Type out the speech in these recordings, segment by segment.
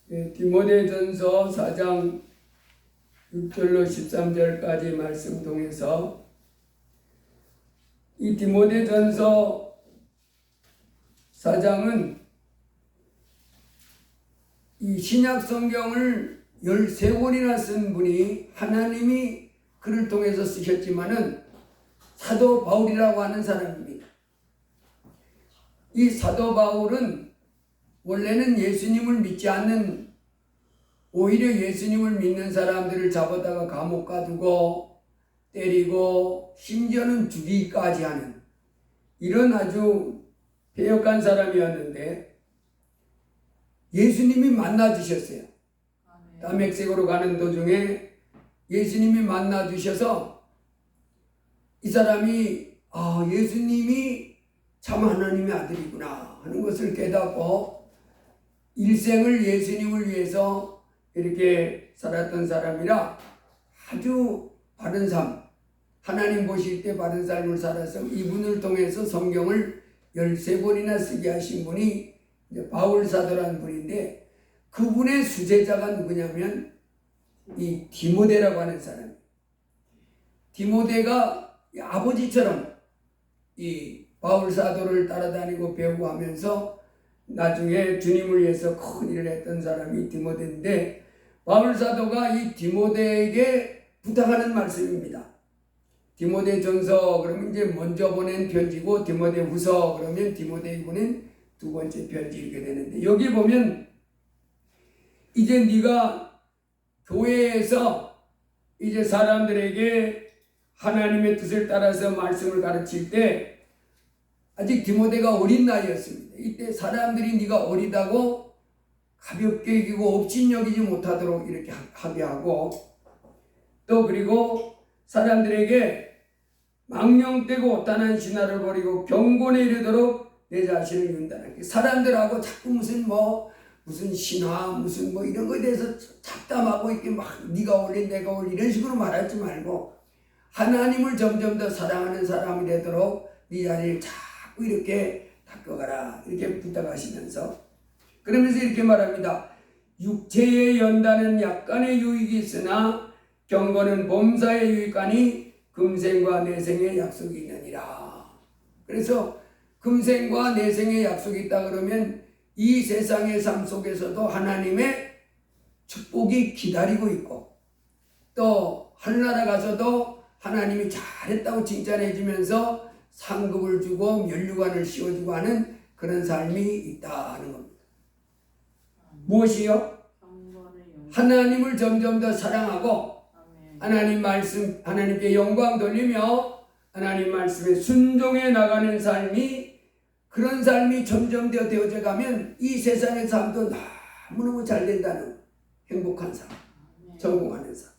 디모데전서 4장 6절로 13절까지 말씀 통해서 이 디모데전서 4장은 이 신약 성경을 13권이나 쓴 분이 하나님이 그를 통해서 쓰셨지만은 사도 바울이라고 하는 사람입니다. 이 사도 바울은 원래는 예수님을 믿지 않는, 오히려 예수님을 믿는 사람들을 잡아다가 감옥 가두고 때리고 심지어는 죽이기까지 하는 이런 아주 배역한 사람이었는데 예수님이 만나 주셨어요. 다메섹으로 가는 도중에 예수님이 만나 주셔서 이 사람이 예수님이 참 하나님의 아들이구나 하는 것을 깨닫고 일생을 예수님을 위해서 이렇게 살았던 사람이라 아주 바른 삶, 하나님 보실 때 바른 삶을 살아서 이분을 통해서 성경을 13권이나 쓰게 하신 분이 이제 바울 사도라는 분인데, 그분의 수제자가 누구냐면 이 디모데라고 하는 사람이에요. 디모데가 아버지처럼 이 바울 사도를 따라다니고 배우고 하면서 나중에 주님을 위해서 큰 일을 했던 사람이 디모데인데, 바울 사도가 이 디모데에게 부탁하는 말씀입니다. 디모데전서 그러면 이제 먼저 보낸 편지고, 디모데후서 그러면 디모데에 보낸 두 번째 편지 이렇게 되는데, 여기 보면 이제 네가 교회에서 이제 사람들에게 하나님의 뜻을 따라서 말씀을 가르칠 때 아직 디모데가 어린 나이였습니다. 이때 사람들이 네가 어리다고 가볍게 여기고 업신여기지 못하도록 이렇게 하게 하고, 또 그리고 사람들에게 망령되고 오탄한 신화를 버리고 경건에 이르도록 내 자신을 윤단하게. 사람들하고 자꾸 무슨 신화 무슨 이런 거에 대해서 잡담하고 이렇게 막 네가 올린 내가 올린 이런 식으로 말하지 말고 하나님을 점점 더 사랑하는 사람이 되도록 네 자리를 자꾸 이렇게 닦아가라 이렇게 부탁하시면서, 그러면서 이렇게 말합니다. 육체의 연단은 약간의 유익이 있으나 경건은 범사의 유익하니 금생과 내생의 약속이 있느니라. 그래서 금생과 내생의 약속이 있다 그러면 이 세상의 삶 속에서도 하나님의 축복이 기다리고 있고, 또 하늘나라 가서도 하나님이 잘했다고 칭찬해 주면서 상급을 주고 면류관을 씌워주고 하는 그런 삶이 있다는 겁니다. 무엇이요? 하나님을 점점 더 사랑하고 하나님 말씀, 하나님께 영광 돌리며 하나님 말씀에 순종해 나가는 삶이, 그런 삶이 점점 더 되어져 가면 이 세상의 삶도 너무너무 잘 된다는 행복한 삶, 성공하는 삶.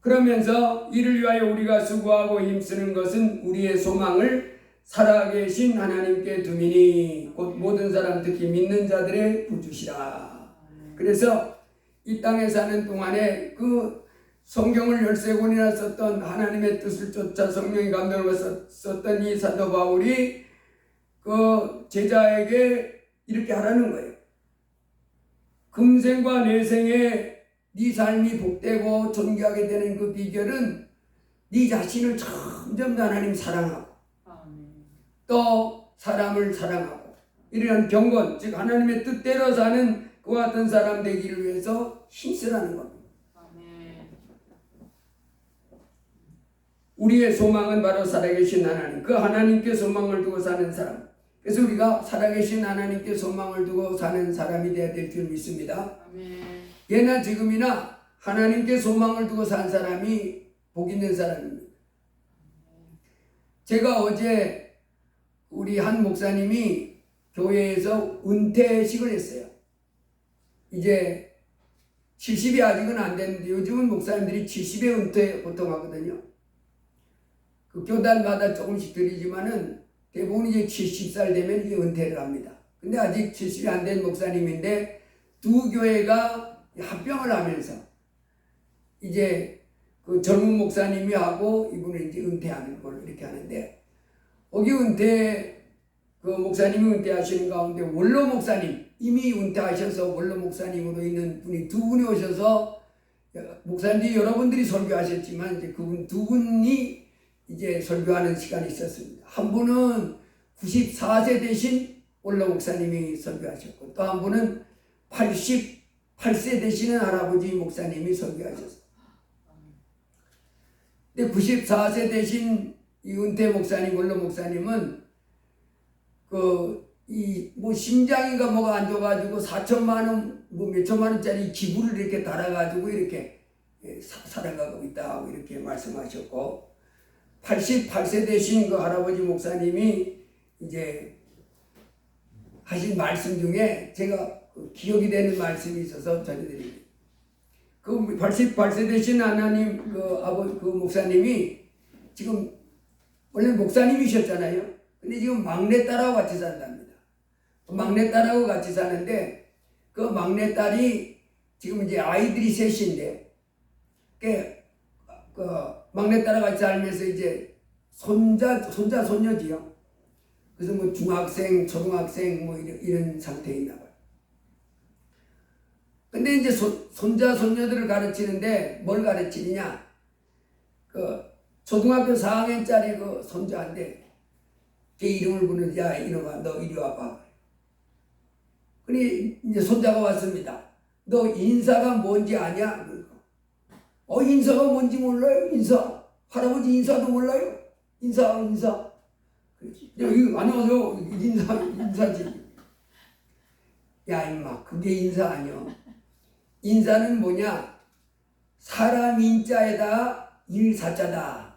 그러면서 이를 위하여 우리가 수고하고 힘쓰는 것은 우리의 소망을 살아계신 하나님께 두미니 곧 모든 사람 특히 믿는 자들의 구주시라. 그래서 이 땅에 사는 동안에 그 성경을 13권이나 썼던, 하나님의 뜻을 쫓아 성령의 감동을 썼던 이 사도 바울이 그 제자에게 이렇게 하라는 거예요. 금생과 내생에 네 삶이 복되고 존귀하게 되는 그 비결은 네 자신을 점점 더 하나님 사랑하고 또 사람을 사랑하고 이러한 경건, 즉 하나님의 뜻대로 사는 그와 같은 사람 되기를 위해서 힘쓰라는 겁니다. 우리의 소망은 바로 살아계신 하나님, 그 하나님께 소망을 두고 사는 사람. 그래서 우리가 살아계신 하나님께 소망을 두고 사는 사람이 되어야 될 줄 믿습니다. 예나 지금이나 하나님께 소망을 두고 산 사람이 복 있는 사람입니다. 제가 어제 우리 한 목사님이 교회에서 은퇴식을 했어요. 이제 70이 아직은 안 됐는데 요즘은 목사님들이 70에 은퇴 보통 하거든요. 그 교단마다 조금씩 드리지만은 대부분 이제 70살 되면 이제 은퇴를 합니다. 근데 아직 70이 안 된 목사님인데 두 교회가 합병을 하면서 이제 그 젊은 목사님이 하고 이분은 이제 은퇴하는 걸로 이렇게 하는데, 거기 그 목사님이 은퇴하시는 가운데 원로 목사님 이미 은퇴하셔서 원로 목사님으로 있는 분이 두 분이 오셔서 목사님 여러분들이 설교하셨지만 이제 그분 두 분이 이제 설교하는 시간이 있었습니다. 한 분은 94세 되신 원로 목사님이 설교하셨고 또 한 분은 88세 되시는 할아버지 목사님이 설교하셨어요. 근데 94세 되신 이 은퇴 목사님, 원로 목사님은 뭐 심장이가 뭐가 안 좋아가지고 4천만 원, 뭐 몇천만 원짜리 기부를 이렇게 달아가지고 이렇게 살아가고 있다 이렇게 말씀하셨고 88세 되신 그 할아버지 목사님이 이제 하신 말씀 중에 제가 기억이 되는 말씀이 있어서 전해드립니다. 그 88세 되신 하나님 그 목사님이 지금 원래 목사님이셨잖아요. 근데 지금 막내딸하고 같이 산답니다. 막내딸하고 같이 사는데 그 막내딸이 지금 이제 아이들이 셋인데 그 막내딸하고 같이 살면서 이제 손녀지요. 그래서 뭐 중학생, 초등학생 뭐 이런 상태에 있나 봐요. 근데 이제 손녀들을 가르치는데 뭘 가르치느냐? 그 초등학교 4학년짜리 그 손자한테 걔 이름을 부르는 야 이놈아 너 이리 와봐. 그니 이제 손자가 왔습니다. 너 인사가 뭔지 아냐? 인사가 뭔지 몰라요? 인사? 할아버지 인사도 몰라요? 인사. 이거 안녕하세요. 인사지. 야 임마 그게 인사 아니여. 인사는 뭐냐? 사람 인자에다 일사자다.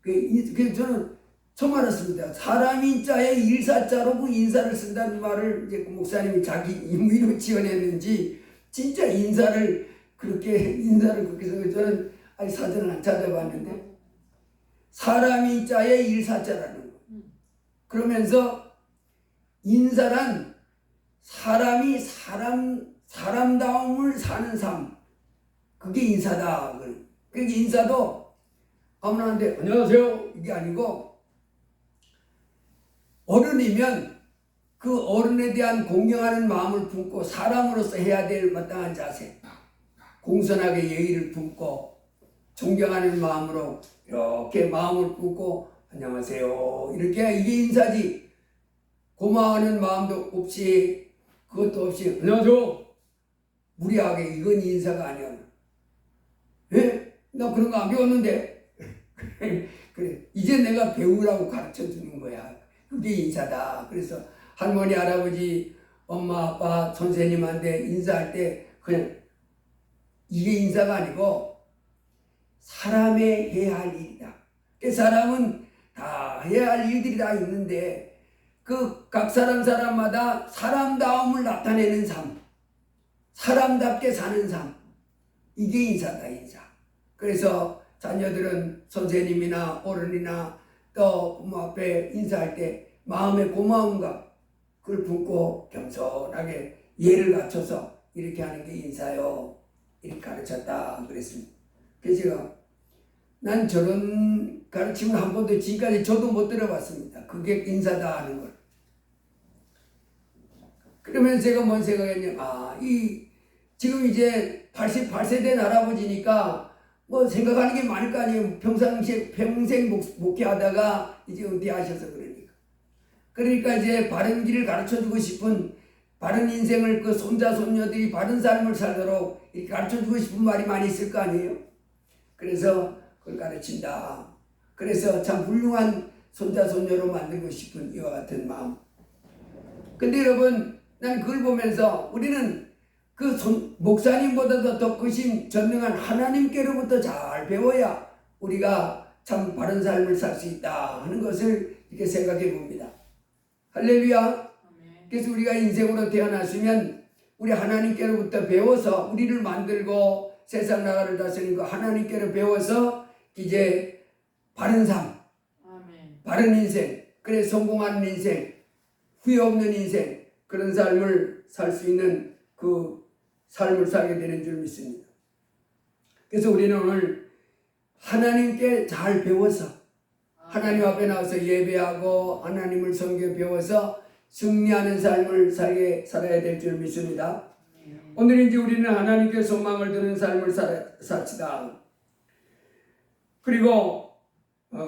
그 저는 처음 알았습니다. 사람 인자에 일사자로 그 인사를 쓴다는 말을 이제 그 목사님이 자기 임의로 지어냈는지 진짜 인사를 그렇게 써서 저는 아직 사전을 안 찾아봤는데 사람 인자에 일사자라는 거. 그러면서 인사란 사람이 사람다움을 사는 삶. 그게 인사다. 그게 인사도 아무나한테 안녕하세요 이게 아니고 어른이면 그 어른에 대한 공경하는 마음을 품고 사람으로서 해야 될 마땅한 자세, 공손하게 예의를 품고 존경하는 마음으로 이렇게 마음을 품고 안녕하세요 이렇게 이게 인사지. 고마워하는 마음도 없이 그것도 없이 안녕하세요 무리하게 이건 인사가 아니야. 예? 나 그런 거 안 배웠는데. 그래 이제 내가 배우라고 가르쳐 주는 거야. 그게 인사다. 그래서 할머니, 할아버지, 엄마, 아빠, 선생님한테 인사할 때 그냥 이게 인사가 아니고 사람의 해야 할 일이다. 그 사람은 다 해야 할 일들이 다 있는데 그 각 사람마다 사람다움을 나타내는 삶, 사람답게 사는 삶, 이게 인사다. 인사. 그래서 자녀들은 선생님이나 어른이나 또 부모 앞에 인사할 때 마음의 고마움과 그걸 품고 겸손하게 예를 갖춰서 이렇게 하는 게 인사요. 이렇게 가르쳤다 그랬습니다. 그래서 제가 난 저런 가르침을 한 번도 지금까지 저도 못 들어봤습니다. 그게 인사다 하는 걸. 그러면서 제가 뭔 생각했냐? 지금 이제 88세 된 할아버지니까 뭐 생각하는 게 많을 거 아니에요. 평생 목회하다가 이제 은퇴하셔서 그러니까 이제 바른 길을 가르쳐주고 싶은 바른 인생을 그 손자 손녀들이 바른 삶을 살도록 이렇게 가르쳐주고 싶은 말이 많이 있을 거 아니에요. 그래서 그걸 가르친다. 그래서 참 훌륭한 손자 손녀로 만들고 싶은 이와 같은 마음. 근데 여러분 난 그걸 보면서 우리는 그 목사님보다도 더 크신 전능한 하나님께로부터 잘 배워야 우리가 참 바른 삶을 살 수 있다 하는 것을 이렇게 생각해 봅니다. 할렐루야. 그래서 우리가 인생으로 태어났으면 우리 하나님께로부터 배워서 우리를 만들고 세상 나라를 다스리는 하나님께로 배워서 이제 바른 삶, 바른 인생, 그래 성공하는 인생, 후회 없는 인생, 그런 삶을 살 수 있는 그 삶을 살게 되는 줄 믿습니다. 그래서 우리는 오늘 하나님께 잘 배워서 하나님 앞에 나와서 예배하고 하나님을 섬겨 배워서 승리하는 삶을 살아야 될 줄 믿습니다. 오늘 이제 우리는 하나님께 소망을 두는 삶을 삽시다. 그리고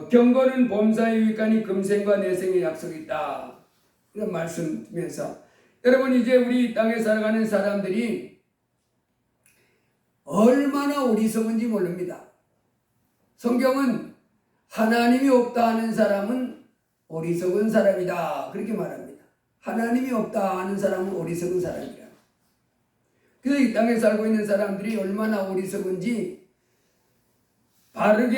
경건은 범사에 유익하니 금생과 내생의 약속이 있다. 이런 말씀드리면서 여러분 이제 우리 땅에 살아가는 사람들이 얼마나 어리석은지 모릅니다. 성경은 하나님이 없다 하는 사람은 어리석은 사람이다 그렇게 말합니다. 하나님이 없다 하는 사람은 어리석은 사람이다. 그래서 이 땅에 살고 있는 사람들이 얼마나 어리석은지 바른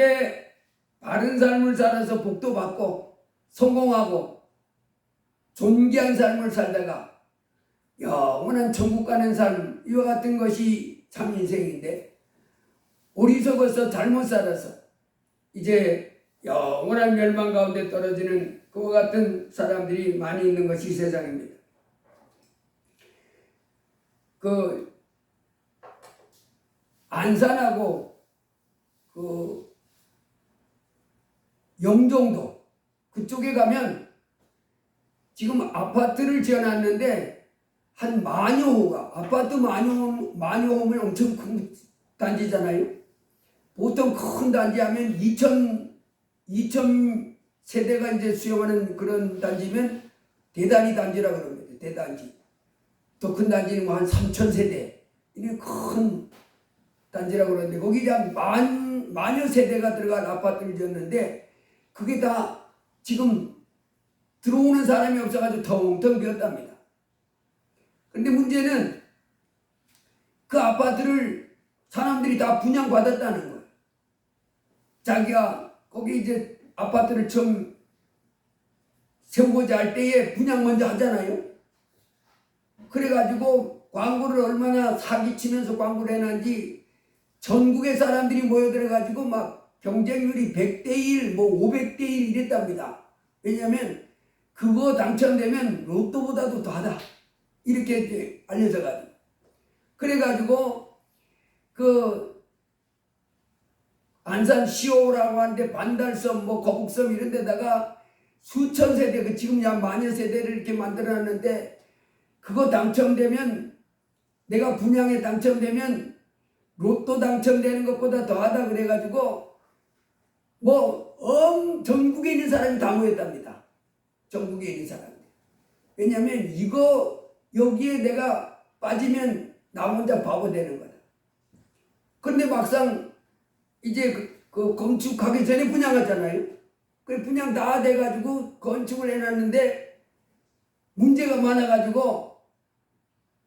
삶을 살아서 복도 받고 성공하고 존귀한 삶을 살다가 영원한 천국 가는 삶 이와 같은 것이 참 인생인데 어리석어서 잘못 살아서 이제 영원한 멸망 가운데 떨어지는 그와 같은 사람들이 많이 있는 것이 세상입니다. 그 안산하고 그 영종도 그쪽에 가면 지금 아파트를 지어놨는데 한 만여 호가 아파트 만여 호면 엄청 큰 단지잖아요. 보통 큰 단지 하면 2천 세대가 이제 수용하는 그런 단지면 대단위 단지라고 그럽니다. 대단지. 더 큰 단지는 뭐 한 3천 세대. 이게 큰 단지라고 그러는데 거기 한 만여 세대가 들어간 아파트를 지었는데 그게 다 지금 들어오는 사람이 없어가지고 텅텅 비었답니다. 그런데 문제는 그 아파트를 사람들이 다 분양받았다는 거예요. 자기가 거기 이제 아파트를 처음 세우고자 할 때에 분양 먼저 하잖아요. 그래가지고 광고를 얼마나 사기치면서 광고를 해놨는지 전국의 사람들이 모여들어가지고 막 경쟁률이 100대 1, 뭐 500대 1 이랬답니다. 왜냐하면 그거 당첨되면 로또보다도 더하다. 이렇게 이제 알려져가지고. 그래가지고 그 안산 시오라고 하는데 반달섬, 뭐 거북섬 이런 데다가 수천 세대, 그 지금 약 만여 세대를 이렇게 만들어놨는데 그거 당첨되면 내가 분양에 당첨되면 로또 당첨되는 것보다 더하다 그래가지고 뭐 전국에 있는 사람이 다 모였답니다. 전국에 있는 사람들. 왜냐하면 이거 여기에 내가 빠지면 나 혼자 바보 되는 거다. 그런데 막상 이제 그 건축하기 전에 분양하잖아요. 그 분양 다 돼가지고 건축을 해놨는데 문제가 많아가지고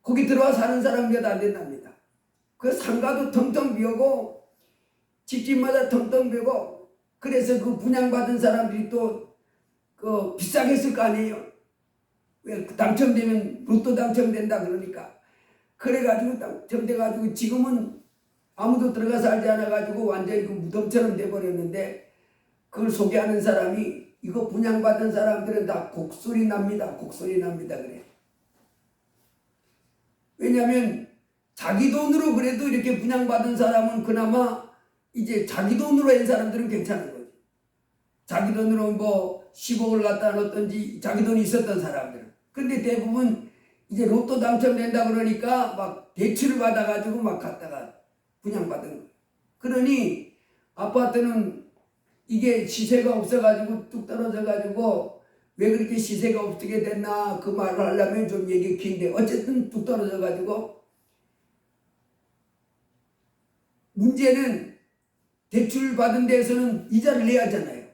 거기 들어와 사는 사람이 몇 안 된답니다. 그 상가도 텅텅 비우고 집집마다 텅텅 비우고 그래서 그 분양받은 사람들이 또 그 비싸게 했을 거 아니에요. 왜 당첨되면 로또 당첨된다 그러니까. 그래가지고 당첨돼가지고 지금은 아무도 들어가 살지 않아가지고 완전히 그 무덤처럼 돼버렸는데 그걸 소개하는 사람이 이거 분양받은 사람들은 다 곡소리 납니다. 곡소리 납니다. 그래. 왜냐하면 자기 돈으로 그래도 이렇게 분양받은 사람은 그나마 이제 자기 돈으로 한 사람들은 괜찮은 거지. 자기 돈으로 뭐 10억을 갖다 넣었던지 자기 돈이 있었던 사람들은. 근데 대부분 이제 로또 당첨된다 그러니까 막 대출을 받아가지고 막 갖다가 분양받은 거예요. 그러니 아파트는 이게 시세가 없어가지고 뚝 떨어져가지고 왜 그렇게 시세가 없게 됐나 그 말을 하려면 좀 얘기 긴데 어쨌든 뚝 떨어져가지고 문제는 대출 받은 데에서는 이자를 내야 하잖아요.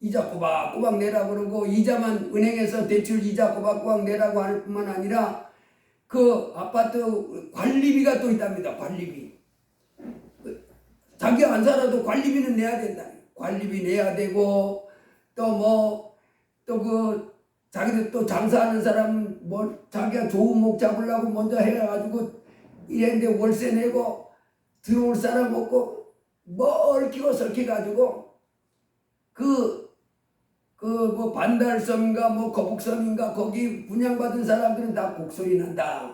이자 꼬박꼬박 내라고 그러고 이자만 은행에서 대출 이자 꼬박꼬박 내라고 할 뿐만 아니라 그 아파트 관리비가 또 있답니다. 관리비. 자기 안 살아도 관리비는 내야 된다. 관리비 내야 되고 또 자기들 또 장사하는 사람은 뭐 자기가 좋은 목 잡으려고 먼저 해가지고 이랬는데 월세 내고 들어올 사람 없고 뭐 얽히고 설키가지고 뭐 반달섬인가 뭐 거북섬인가 거기 분양받은 사람들은 다 곡소리 난다.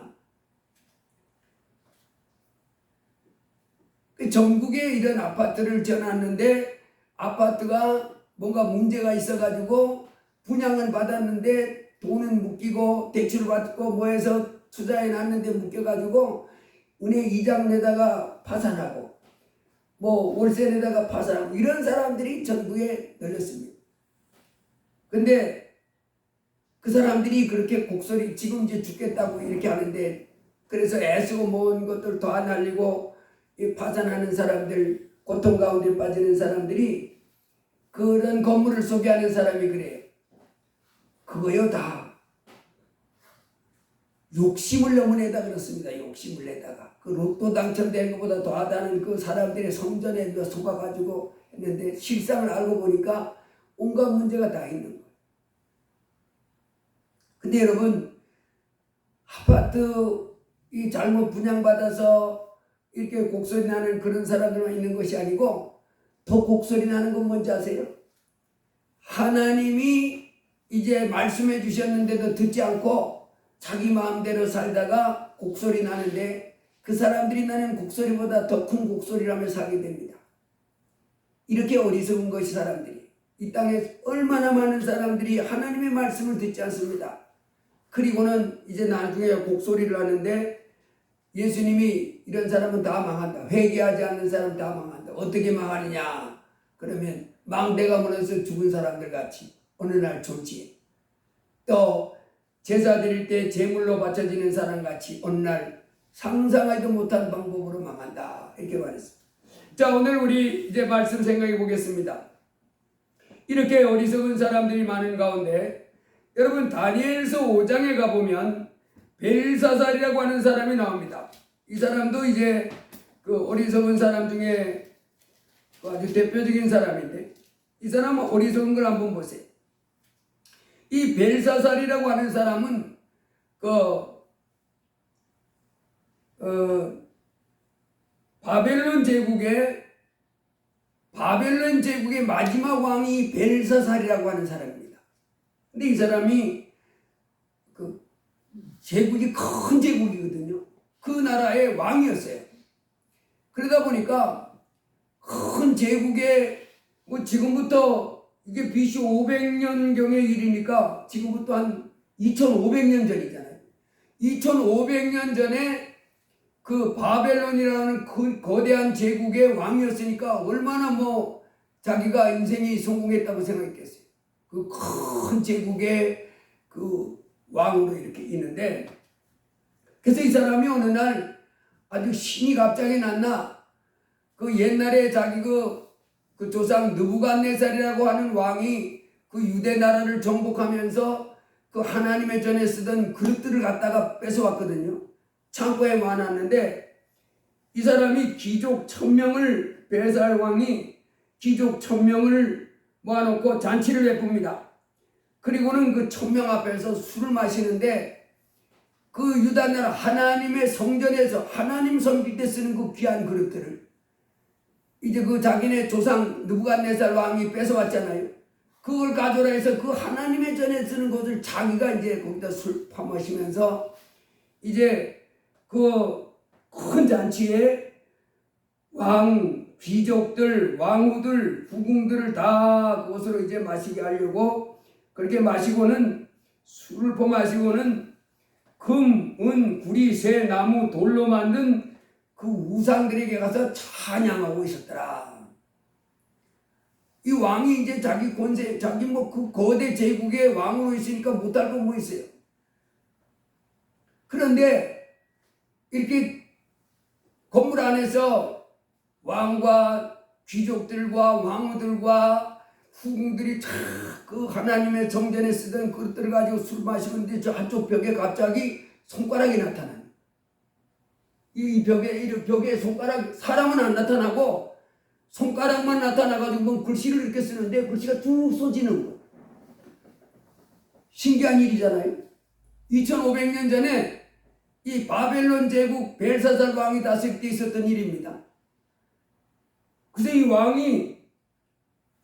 전국에 이런 아파트를 지어놨는데 아파트가 뭔가 문제가 있어가지고 분양을 받았는데 돈은 묶이고 대출 받고 뭐 해서 투자해 놨는데 묶여가지고 은행 이자 내다가 파산하고 뭐 월세 내다가 파산하고 이런 사람들이 전국에 널렸습니다. 근데 그 사람들이 그렇게 곡소리 지금 이제 죽겠다고 이렇게 하는데 그래서 애쓰고 모은 것들 더 안 날리고 파산하는 사람들 고통 가운데 빠지는 사람들이 그런 건물을 소개하는 사람이 그래요. 그거요 다 욕심을 너무 내다 그렇습니다. 욕심을 내다가 그 로또 당첨된 것보다 더하다는 그 사람들의 성전에 속아가지고 했는데 실상을 알고 보니까 온갖 문제가 다 있는 거예요. 근데 여러분 아파트 이 잘못 분양받아서 이렇게 곡소리 나는 그런 사람들만 있는 것이 아니고 더 곡소리 나는 건 뭔지 아세요? 하나님이 이제 말씀해 주셨는데도 듣지 않고 자기 마음대로 살다가 곡소리 나는데 그 사람들이 나는 곡소리보다 더 큰 곡소리라며 살게 됩니다. 이렇게 어리석은 것이 사람들이 이 땅에 얼마나 많은 사람들이 하나님의 말씀을 듣지 않습니다. 그리고는 이제 나중에 곡소리를 하는데 예수님이 이런 사람은 다 망한다. 회개하지 않는 사람 다 망한다. 어떻게 망하느냐? 그러면 망대가 무너져 죽은 사람들 같이 어느 날 졸지에 또 제사 드릴 때 제물로 바쳐지는 사람 같이 어느 날 상상하지도 못한 방법으로 망한다. 이렇게 말했습니다. 자, 오늘 우리 이제 말씀 생각해 보겠습니다. 이렇게 어리석은 사람들이 많은 가운데 여러분 다니엘서 5장에 가보면 벨사살이라고 하는 사람이 나옵니다. 이 사람도 이제 그 어리석은 사람 중에 아주 대표적인 사람인데 이 사람은 어리석은 걸 한번 보세요. 이 벨사살이라고 하는 사람은 바벨론 제국의 마지막 왕이 벨사살이라고 하는 사람입니다. 근데 이 사람이 그 제국이 큰 제국이거든요. 그 나라의 왕이었어요. 그러다 보니까 큰 제국의 뭐 지금부터 이게 BC 500년경의 일이니까 지금부터 한 2500년 전이잖아요. 2500년 전에 그 바벨론이라는 그 거대한 제국의 왕이었으니까 얼마나 뭐 자기가 인생이 성공했다고 생각했겠어요. 그 큰 제국의 그 왕으로 이렇게 있는데 그래서 이 사람이 어느 날 아주 신이 갑자기 났나 그 옛날에 자기 그 조상 느부갓네살이라고 하는 왕이 그 유대 나라를 정복하면서 그 하나님의 전에 쓰던 그릇들을 갖다가 뺏어왔거든요. 창고에 모아놨는데 이 사람이 귀족 1000명을 벨살 왕이 귀족 1000명을 모아놓고 잔치를 베풉니다. 그리고는 그 1000명 앞에서 술을 마시는데 그 유다 나라 하나님의 성전에서 하나님 섬길 때 쓰는 그 귀한 그릇들을 이제 그 자기네 조상 느부갓네살 왕이 뺏어왔잖아요. 그걸 가져라 해서 그 하나님의 전에 쓰는 것을 자기가 이제 거기다 술 퍼마시면서 이제 그 큰 잔치에 왕, 귀족들, 왕후들, 후궁들을 다 그것으로 이제 마시게 하려고 그렇게 마시고는 술을 퍼마시고는 금, 은, 구리, 쇠, 나무, 돌로 만든 그 우상들에게 가서 찬양하고 있었더라. 이 왕이 이제 자기 권세, 자기 뭐 그 거대 제국의 왕으로 있으니까 못할 거 뭐 있어요. 그런데 이렇게 건물 안에서 왕과 귀족들과 왕후들과 후궁들이 그 하나님의 정전에 쓰던 그릇들을 가지고 술 마시는데 저 한쪽 벽에 갑자기 손가락이 나타나요. 이 벽에 손가락, 사람은 안 나타나고 손가락만 나타나가지고 뭐 글씨를 이렇게 쓰는데 글씨가 쭉 써지는 거예요. 신기한 일이잖아요. 2500년 전에 이 바벨론 제국 벨사살 왕이 다스릴 때 있었던 일입니다. 그래서 이 왕이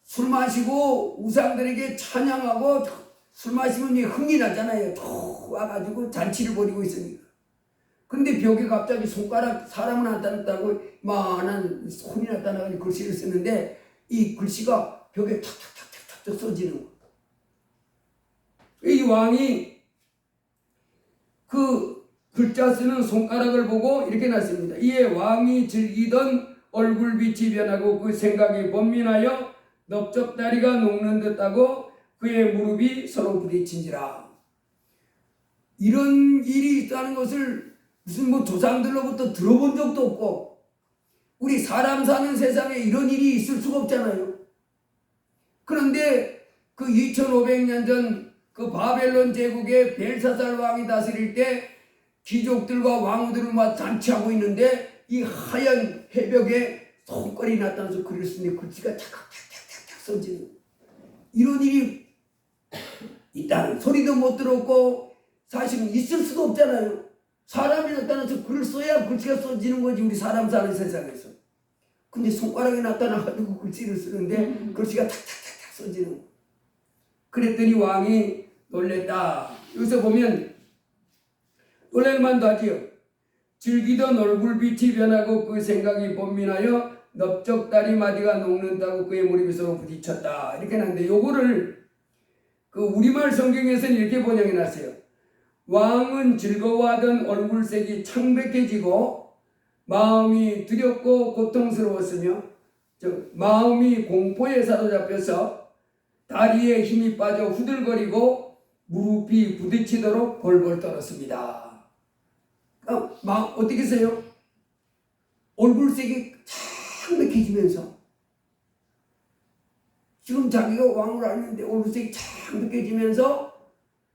술 마시고 우상들에게 찬양하고 술 마시면 흥이 나잖아요. 툭 와가지고 잔치를 벌이고 있으니까. 근데 벽에 갑자기 손가락, 사람은 안 나타났다고 만한 손이 나타나가지고 글씨를 쓰는데 이 글씨가 벽에 탁탁탁탁탁 써지는 거예요. 이 왕이 그 글자 쓰는 손가락을 보고 이렇게 났습니다. 이에 왕이 즐기던 얼굴빛이 변하고 그 생각이 번민하여 넓적다리가 녹는 듯하고 그의 무릎이 서로 부딪힌지라. 이런 일이 있다는 것을 무슨 뭐 조상들로부터 들어본 적도 없고, 우리 사람 사는 세상에 이런 일이 있을 수가 없잖아요. 그런데 그 2500년 전 그 바벨론 제국의 벨사살 왕이 다스릴 때 귀족들과 왕후들을 막 잔치하고 있는데 이 하얀 해벽에 손걸이 나타나서 글을 쓰는데 글씨가 착착착착착 써지는 이런 일이 있다는 소리도 못 들었고, 사실은 있을 수도 없잖아요. 사람이 나타나서 글을 써야 글씨가 써지는 거지, 우리 사람 사는 세상에서. 근데 손가락이 나타나가지고 글씨를 쓰는데 글씨가 탁탁탁탁 써지는 거. 그랬더니 왕이 놀랬다. 여기서 보면 놀랄만도 하지요. 즐기던 얼굴빛이 변하고 그 생각이 번민하여 넓적다리 마디가 녹는다고 그의 무릎이 서로 부딪혔다. 이렇게 나는데 요거를 그 우리말 성경에서는 이렇게 번역해 놨어요. 왕은 즐거워하던 얼굴색이 창백해지고 마음이 두렵고 고통스러웠으며 마음이 공포에 사로잡혀서 다리에 힘이 빠져 후들거리고 무릎이 부딪히도록 벌벌 떨었습니다. 어떻게 했어요? 얼굴색이 창백해지면서, 지금 자기가 왕을 하는데 얼굴색이 창백해지면서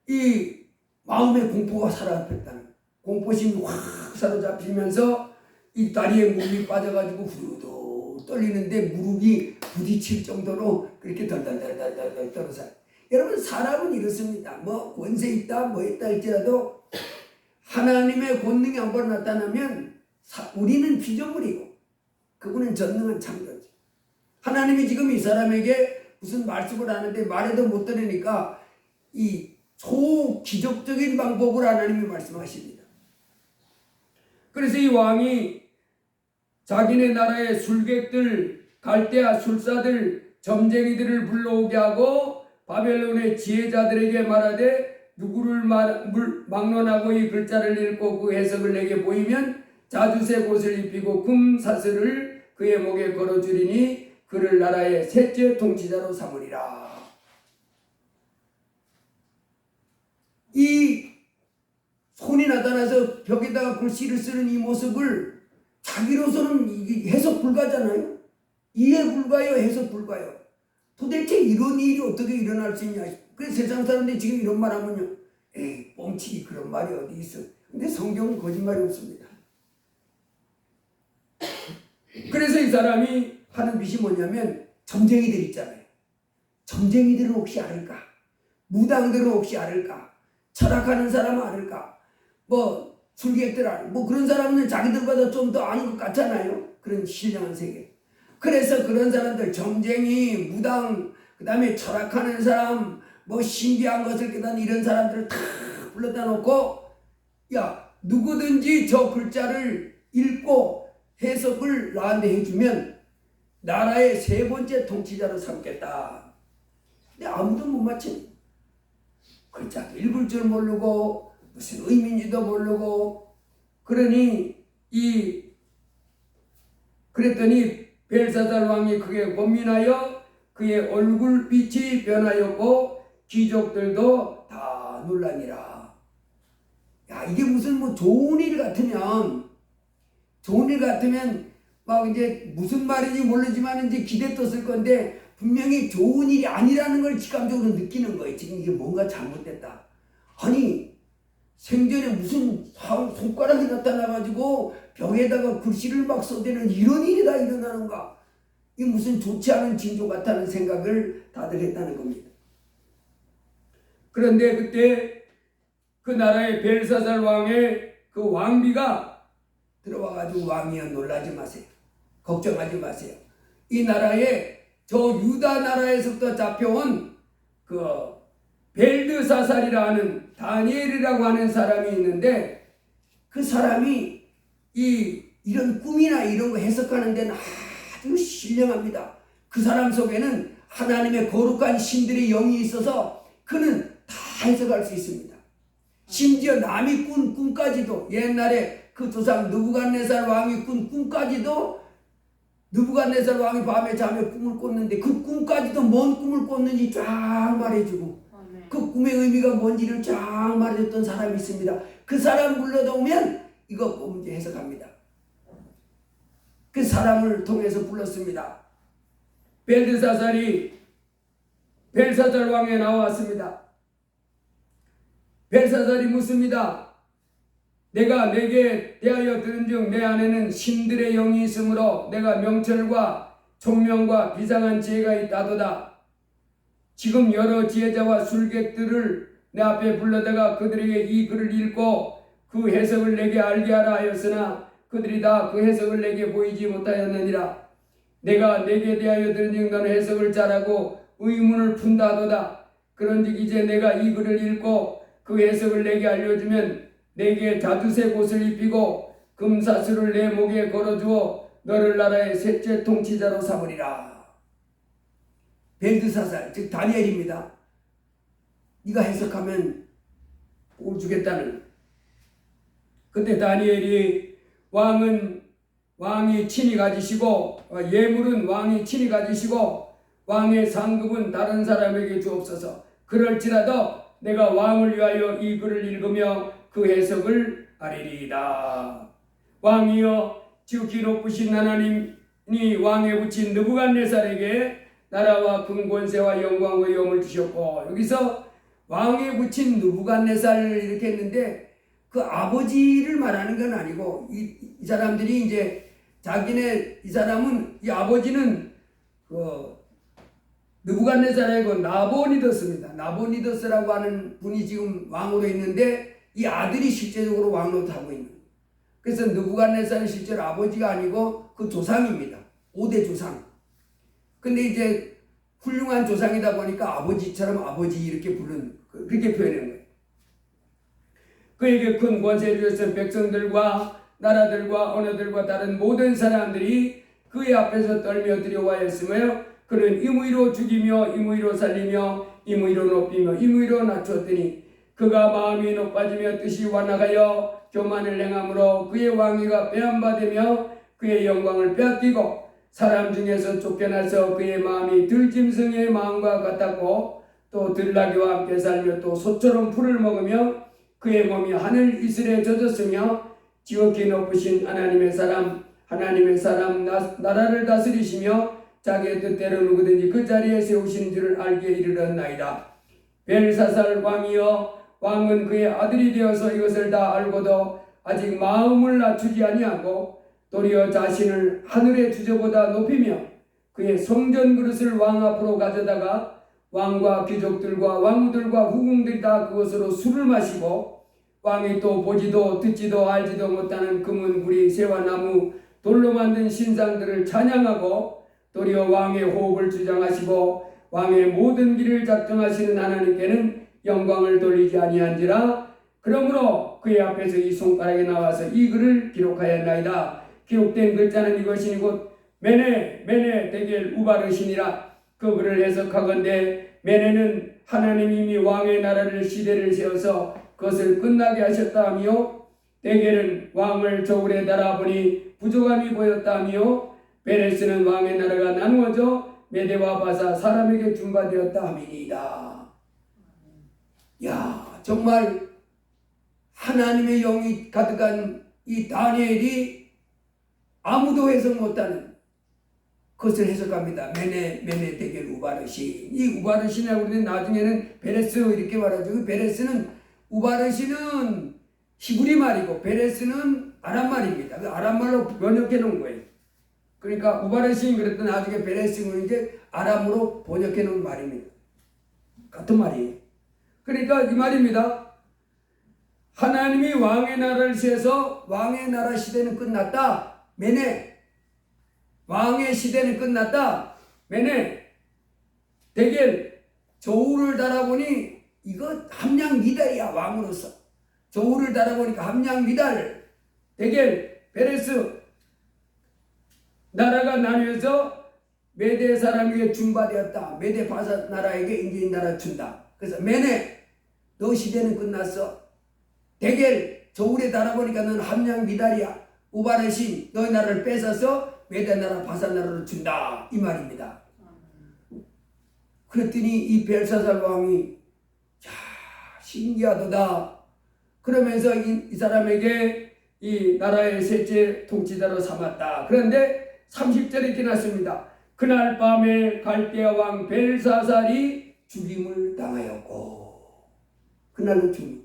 이 마음의 공포가 사로잡혔다는, 공포심이 확 사로잡히면서 이 다리에 무릎이 빠져가지고 후두둑 떨리는데 무릎이 부딪힐 정도로 그렇게 덜덜덜덜덜 떨어서. 여러분, 사람은 이렇습니다. 뭐 권세 있다 뭐 있다 할지라도 하나님의 권능이 한번 나타나면 우리는 피조물이고 그분은 전능한 창조주. 하나님이 지금 이 사람에게 무슨 말씀을 하는데 말해도 못 들으니까 이 초기적적인 방법으로 하나님이 말씀하십니다. 그래서 이 왕이 자기네 나라의 술객들, 갈대아 술사들, 점쟁이들을 불러오게 하고 바벨론의 지혜자들에게 말하되 누구를 막론하고 이 글자를 읽고 그 해석을 내게 보이면 자주색 옷을 입히고 금 사슬을 그의 목에 걸어주리니 그를 나라의 셋째 통치자로 삼으리라. 이 손이 나타나서 벽에다가 글씨를 쓰는 이 모습을 자기로서는 해석 불가잖아요. 이해 불가요, 해석 불가요. 도대체 이런 일이 어떻게 일어날 수 있냐. 그래서 세상 사람들이 지금 이런 말 하면요, 에이 뻥치기, 그런 말이 어디 있어. 근데 성경은 거짓말이 없습니다. 그래서 이 사람이 하는 짓이 뭐냐면, 점쟁이들 있잖아요. 점쟁이들은 혹시 알을까? 무당들은 혹시 알을까? 철학하는 사람은 알을까? 뭐 술객들 알을까? 뭐 그런 사람은 자기들보다 좀 더 아는 것 같잖아요. 그런 신령한 세계. 그래서 그런 사람들, 점쟁이, 무당, 그 다음에 철학하는 사람, 뭐 신비한 것을 깨닫는 이런 사람들을 다 불러다 놓고, 야, 누구든지 저 글자를 읽고 해석을 나한테 해주면 나라의 세 번째 통치자로 삼겠다. 근데 아무도 못 맞춰. 글자 읽을 줄 모르고 무슨 의미인지도 모르고. 그랬더니 벨사살 왕이 크게 고민하여 그의 얼굴빛이 변하였고 귀족들도 다 놀라니라. 야, 이게 무슨 뭐 좋은 일 같으면 막 이제 무슨 말인지 모르지만 이제 기대 떴을 건데, 분명히 좋은 일이 아니라는 걸 직감적으로 느끼는 거예요. 지금 이게 뭔가 잘못됐다. 아니, 생전에 무슨 손가락이 나타나가지고 벽에다가 글씨를 막 써대는 이런 일이 다 일어나는가? 이 무슨 좋지 않은 징조 같다는 생각을 다들 했다는 겁니다. 그런데 그때 그 나라의 벨사살 왕의 그 왕비가 들어와가지고, 왕이여 놀라지 마세요. 걱정하지 마세요. 이 나라에 저 유다 나라에서부터 잡혀온 그 벨드사살이라 하는, 다니엘이라고 하는 사람이 있는데, 그 사람이 이런 꿈이나 이런 거 해석하는 데는 아주 신령합니다. 그 사람 속에는 하나님의 거룩한 신들의 영이 있어서 그는 다 해석할 수 있습니다. 심지어 남이 꾼 꿈까지도, 옛날에 그 조상 느부갓네살 왕이 꾼 꿈까지도, 느부갓네살 왕이 밤에 자며 꿈을 꿨는데 그 꿈까지도 뭔 꿈을 꿨는지 쫙 말해주고 그 꿈의 의미가 뭔지를 쫙 말해줬던 사람이 있습니다. 그 사람 불러다 오면 이거 문제 해석합니다. 그 사람을 통해서 불렀습니다. 벨드사살이 벨사살 왕에 나왔습니다. 벨사살이 묻습니다. 내가 내게 대하여 들은즉 내 안에는 신들의 영이 있으므로 내가 명철과 총명과 비상한 지혜가 있다도다. 지금 여러 지혜자와 술객들을 내 앞에 불러다가 그들에게 이 글을 읽고 그 해석을 내게 알게 하라 하였으나 그들이 다 그 해석을 내게 보이지 못하였느니라. 내가 내게 대하여 들은즉 너는 해석을 잘하고 의문을 푼다도다. 그런즉 이제 내가 이 글을 읽고 그 해석을 내게 알려주면 내게 자주색 옷을 입히고 금사슬을 내 목에 걸어주어 너를 나라의 셋째 통치자로 삼으리라. 벨드사살, 즉 다니엘입니다. 네가 해석하면 복 주겠다는. 그때 다니엘이 왕이 친히 가지시고 예물은 왕이 친히 가지시고 왕의 상급은 다른 사람에게 주옵소서. 그럴지라도 내가 왕을 위하여 이 글을 읽으며 그 해석을 아리리이다. 왕이여 지극히 높으신 하나님이 왕에 붙인 느부갓네살에게 나라와 큰 권세와 영광과 영을 주셨고, 여기서 왕에 붙인 느부갓네살을 이렇게 했는데 그 아버지를 말하는 건 아니고 이 사람들이 이제 자기네 이 사람은 이 아버지는 그 느부갓네살의 그 나보니더스입니다. 나보니더스라고 하는 분이 지금 왕으로 있는데 이 아들이 실제적으로 왕노릇 하고 있는. 그래서 느부갓네살은 실제로 아버지가 아니고 그 조상입니다. 5대 조상. 근데 이제 훌륭한 조상이다 보니까 아버지처럼 아버지 이렇게 그렇게 표현한 거예요. 그에게 큰 권세를 주신 백성들과 나라들과 언어들과 다른 모든 사람들이 그의 앞에서 떨며 두려워하였으며 그는 임의로 죽이며 임의로 살리며 임의로 높이며 임의로 낮추었더니 그가 마음이 높아지며 뜻이 완악하여 교만을 행함으로 그의 왕위가 빼앗바되며 그의 영광을 빼앗기고 사람 중에서 쫓겨나서 그의 마음이 들짐승의 마음과 같았고 또 들나귀와 함께 살며 또 소처럼 풀을 먹으며 그의 몸이 하늘 이슬에 젖었으며 지극히 높으신 하나님의 사람 나라를 다스리시며 자기의 뜻대로 누구든지 그 자리에 세우시는 줄을 알게 이르렀나이다. 벨사살 왕이여 왕은 그의 아들이 되어서 이것을 다 알고도 아직 마음을 낮추지 아니하고 도리어 자신을 하늘의 주저보다 높이며 그의 성전 그릇을 왕 앞으로 가져다가 왕과 귀족들과 왕후들과 후궁들이 다 그것으로 술을 마시고 왕이 또 보지도 듣지도 알지도 못하는 금은 구리 새와 나무 돌로 만든 신상들을 찬양하고 도리어 왕의 호흡을 주장하시고 왕의 모든 길을 작정하시는 하나님께는 영광을 돌리지 아니한지라. 그러므로 그의 앞에서 이 손가락에 나와서 이 글을 기록하였나이다. 기록된 글자는 이것이니 곧 메네 데겔 우바르시니라. 그 글을 해석하건대 메네는 하나님이 이미 왕의 나라를 시대를 세워서 그것을 끝나게 하셨다 하며, 데겔은 왕을 저울에 달아보니 부족함이 보였다 하며, 베레스는 왕의 나라가 나누어져 메대와 바사 사람에게 준바되었다 함이니이다. 야, 정말 하나님의 영이 가득한 이 다니엘이 아무도 해석 못하는 그것을 해석합니다. 메네 데겔 우바르신. 이 우바르신이라고 그러는데 나중에는 베레스 이렇게 말하죠. 베레스는 우바르신은 히브리 말이고 베레스는 아람 말입니다. 아람 말로 번역해 놓은 거예요. 그러니까 우바르신이 그랬던 나중에 베레스는 이제 아람으로 번역해 놓은 말입니다. 같은 말이에요. 그러니까 이 말입니다. 하나님이 왕의 나라를 세서 왕의 나라 시대는 끝났다. 메네. 왕의 시대는 끝났다. 메네. 데겔. 저울을 달아보니 이거 함량 미달이야. 왕으로서. 저울을 달아보니까 함량 미달. 데겔. 베레스. 나라가 나뉘어서 메대 사람에게 준바되었다. 메대 바사 나라에게 이제 이 나라 준다. 그래서 메네. 너 시대는 끝났어. 대겔 저울에 달아보니까 너는 함량 미달이야. 우발의 신 너희 나라를 뺏어서 메대 나라 바산 나라로 준다 이 말입니다. 그랬더니 이 벨사살 왕이 자 신기하도다. 그러면서 이 사람에게 이 나라의 셋째 통치자로 삼았다. 그런데 30절에 이렇게 났습니다. 그날 밤에 갈대아 왕 벨사살이 죽임을 당하였고, 그날로 죽임.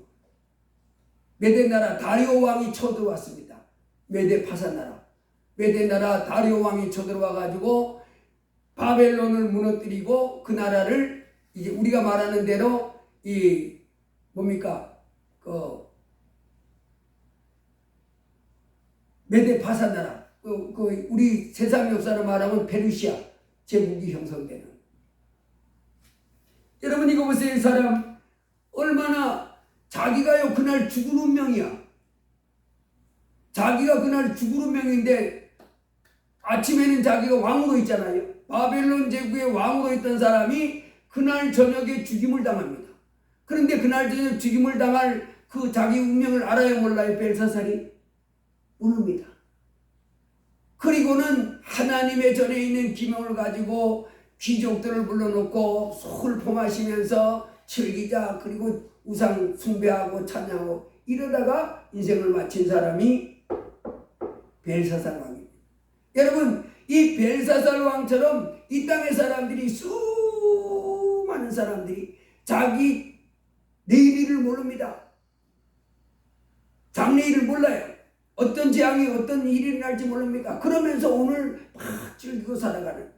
메대 나라 다리오 왕이 쳐들어왔습니다. 메대 파산 나라. 메대 나라 다리오 왕이 쳐들어와 가지고 바벨론을 무너뜨리고 그 나라를 이제 우리가 말하는 대로 이 뭡니까 메대 파산 나라. 우리 세상 역사로 말하면 페르시아 제국이 형성되는. 여러분 이거 보세요. 이 사람 얼마나 자기가요 그날 죽을 운명이야. 자기가 그날 죽을 운명인데 아침에는 자기가 왕으로 있잖아요. 바벨론 제국의 왕으로 있던 사람이 그날 저녁에 죽임을 당합니다. 그런데 그날 저녁 죽임을 당할 그 자기 운명을 알아요 몰라요? 벨사살이 모릅니다. 그리고는 하나님의 전에 있는 기명을 가지고 귀족들을 불러놓고 속을 포마시면서 즐기자, 그리고 우상 숭배하고 찬양하고 이러다가 인생을 마친 사람이 벨사살 왕입니다. 여러분 이 벨사살 왕처럼 이 땅의 사람들이 수많은 사람들이 자기 내일을 모릅니다. 장래일을 몰라요. 어떤 재앙이 어떤 일이 날지 모릅니다. 그러면서 오늘 막 즐기고 살아가는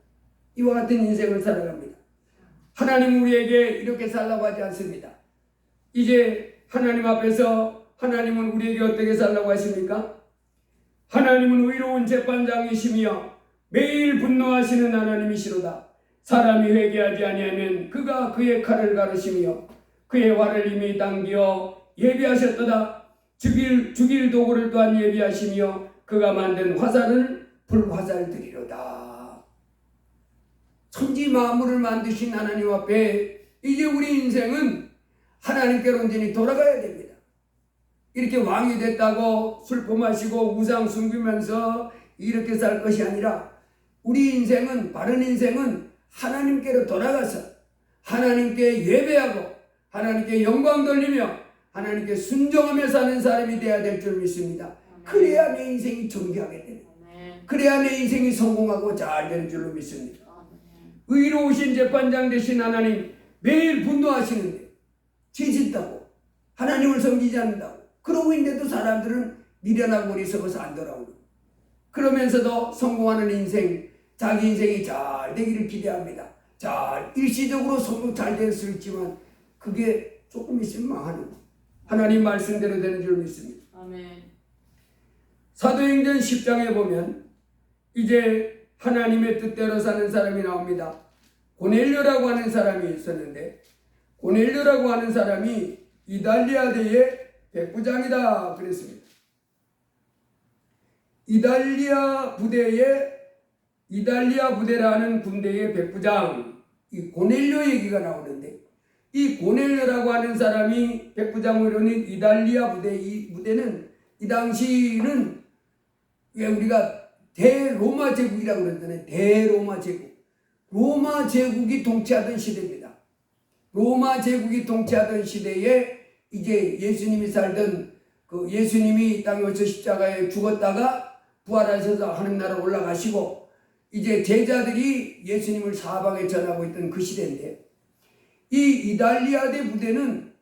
이와 같은 인생을 살아갑니다. 하나님 우리에게 이렇게 살라고 하지 않습니다. 이제 하나님 앞에서 하나님은 우리에게 어떻게 살라고 하십니까? 하나님은 의로운 재판장이시며 매일 분노하시는 하나님이시로다. 사람이 회개하지 아니하면 그가 그의 칼을 가르시며 그의 활을 이미 당겨 예비하셨도다. 죽일 도구를 또한 예비하시며 그가 만든 화살을 불화살 드리로다. 천지 만물을 만드신 하나님 앞에 이제 우리 인생은 하나님께로 온전히 돌아가야 됩니다. 이렇게 왕이 됐다고 술포 마시고 우상 숨기면서 이렇게 살 것이 아니라 우리 인생은, 바른 인생은 하나님께로 돌아가서 하나님께 예배하고 하나님께 영광 돌리며 하나님께 순종하며 사는 사람이 되어야 될 줄 믿습니다. 그래야 내 인생이 존귀하게 되는, 그래야 내 인생이 성공하고 잘 되는 줄로 믿습니다. 의로우신 재판장 되신 하나님, 매일 분노하시는데 죄 짓다고 하나님을 섬기지 않는다고 그러고 있는데도 사람들은 미련하고 어리석어서 안 돌아오는, 그러면서도 성공하는 인생, 자기 인생이 잘 되기를 기대합니다. 잘 일시적으로 성공 잘 될 수 있지만 그게 조금 있으면 망하는, 하나님 말씀대로 되는 줄 믿습니다. 아멘. 사도행전 10장에 보면 이제 하나님의 뜻대로 사는 사람이 나옵니다. 고넬료라고 하는 사람이 있었는데, 고넬료라고 하는 사람이 이달리아대의 백부장이다 그랬습니다. 이달리아 부대라는 군대의 백부장, 이 고넬료 얘기가 나오는데, 이 고넬료라고 하는 사람이 백부장으로는 이달리아 부대, 이 부대는 이 당시는 왜 우리가 대로마 제국이라고 그러잖아요. 대로마 제국. 로마 제국이 통치하던 시대입니다. 로마 제국이 통치하던 시대에 이제 예수님이 살던 그 예수님이 이 땅에 오셔서 십자가에 죽었다가 부활하셔서 하늘나라로 올라가시고 이제 제자들이 예수님을 사방에 전하고 있던 그 시대인데, 이 이달리아대 부대는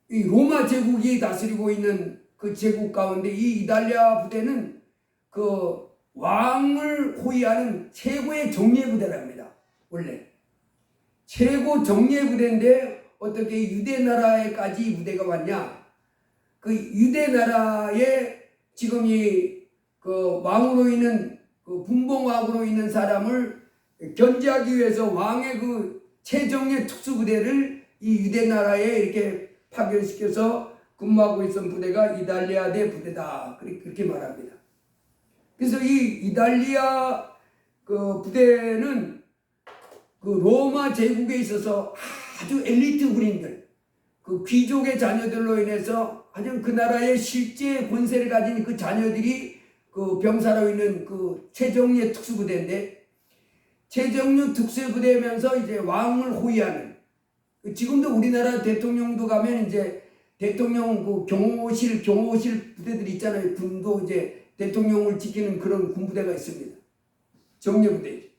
이 로마 제국이 다스리고 있는 그 제국 가운데 이 이달리아 부대는 그 왕을 호위하는 최고의 정예 부대랍니다. 원래 최고 정예 부대인데 어떻게 유대 나라에까지 이 부대가 왔냐? 그 유대 나라에 지금 이 그 왕으로 있는 그 분봉왕으로 있는 사람을 견제하기 위해서 왕의 그 최정예 특수부대를 이 유대 나라에 이렇게 파견시켜서 근무하고 있던 부대가 이달리아대 부대다. 그렇게 말합니다. 그래서 이 이달리아 그 부대는 그 로마 제국에 있어서 아주 엘리트 군인들, 그 그 귀족의 자녀들로 인해서 하여튼 그 나라의 실제 권세를 가진 그 자녀들이 그 병사로 있는 그 최정예 특수부대인데, 최정예 특수부대면서 이제 왕을 호위하는, 지금도 우리나라 대통령도 가면 이제 대통령 그 경호실 부대들 있잖아요. 군도 이제 대통령을 지키는 그런 군부대가 있습니다. 정예부대.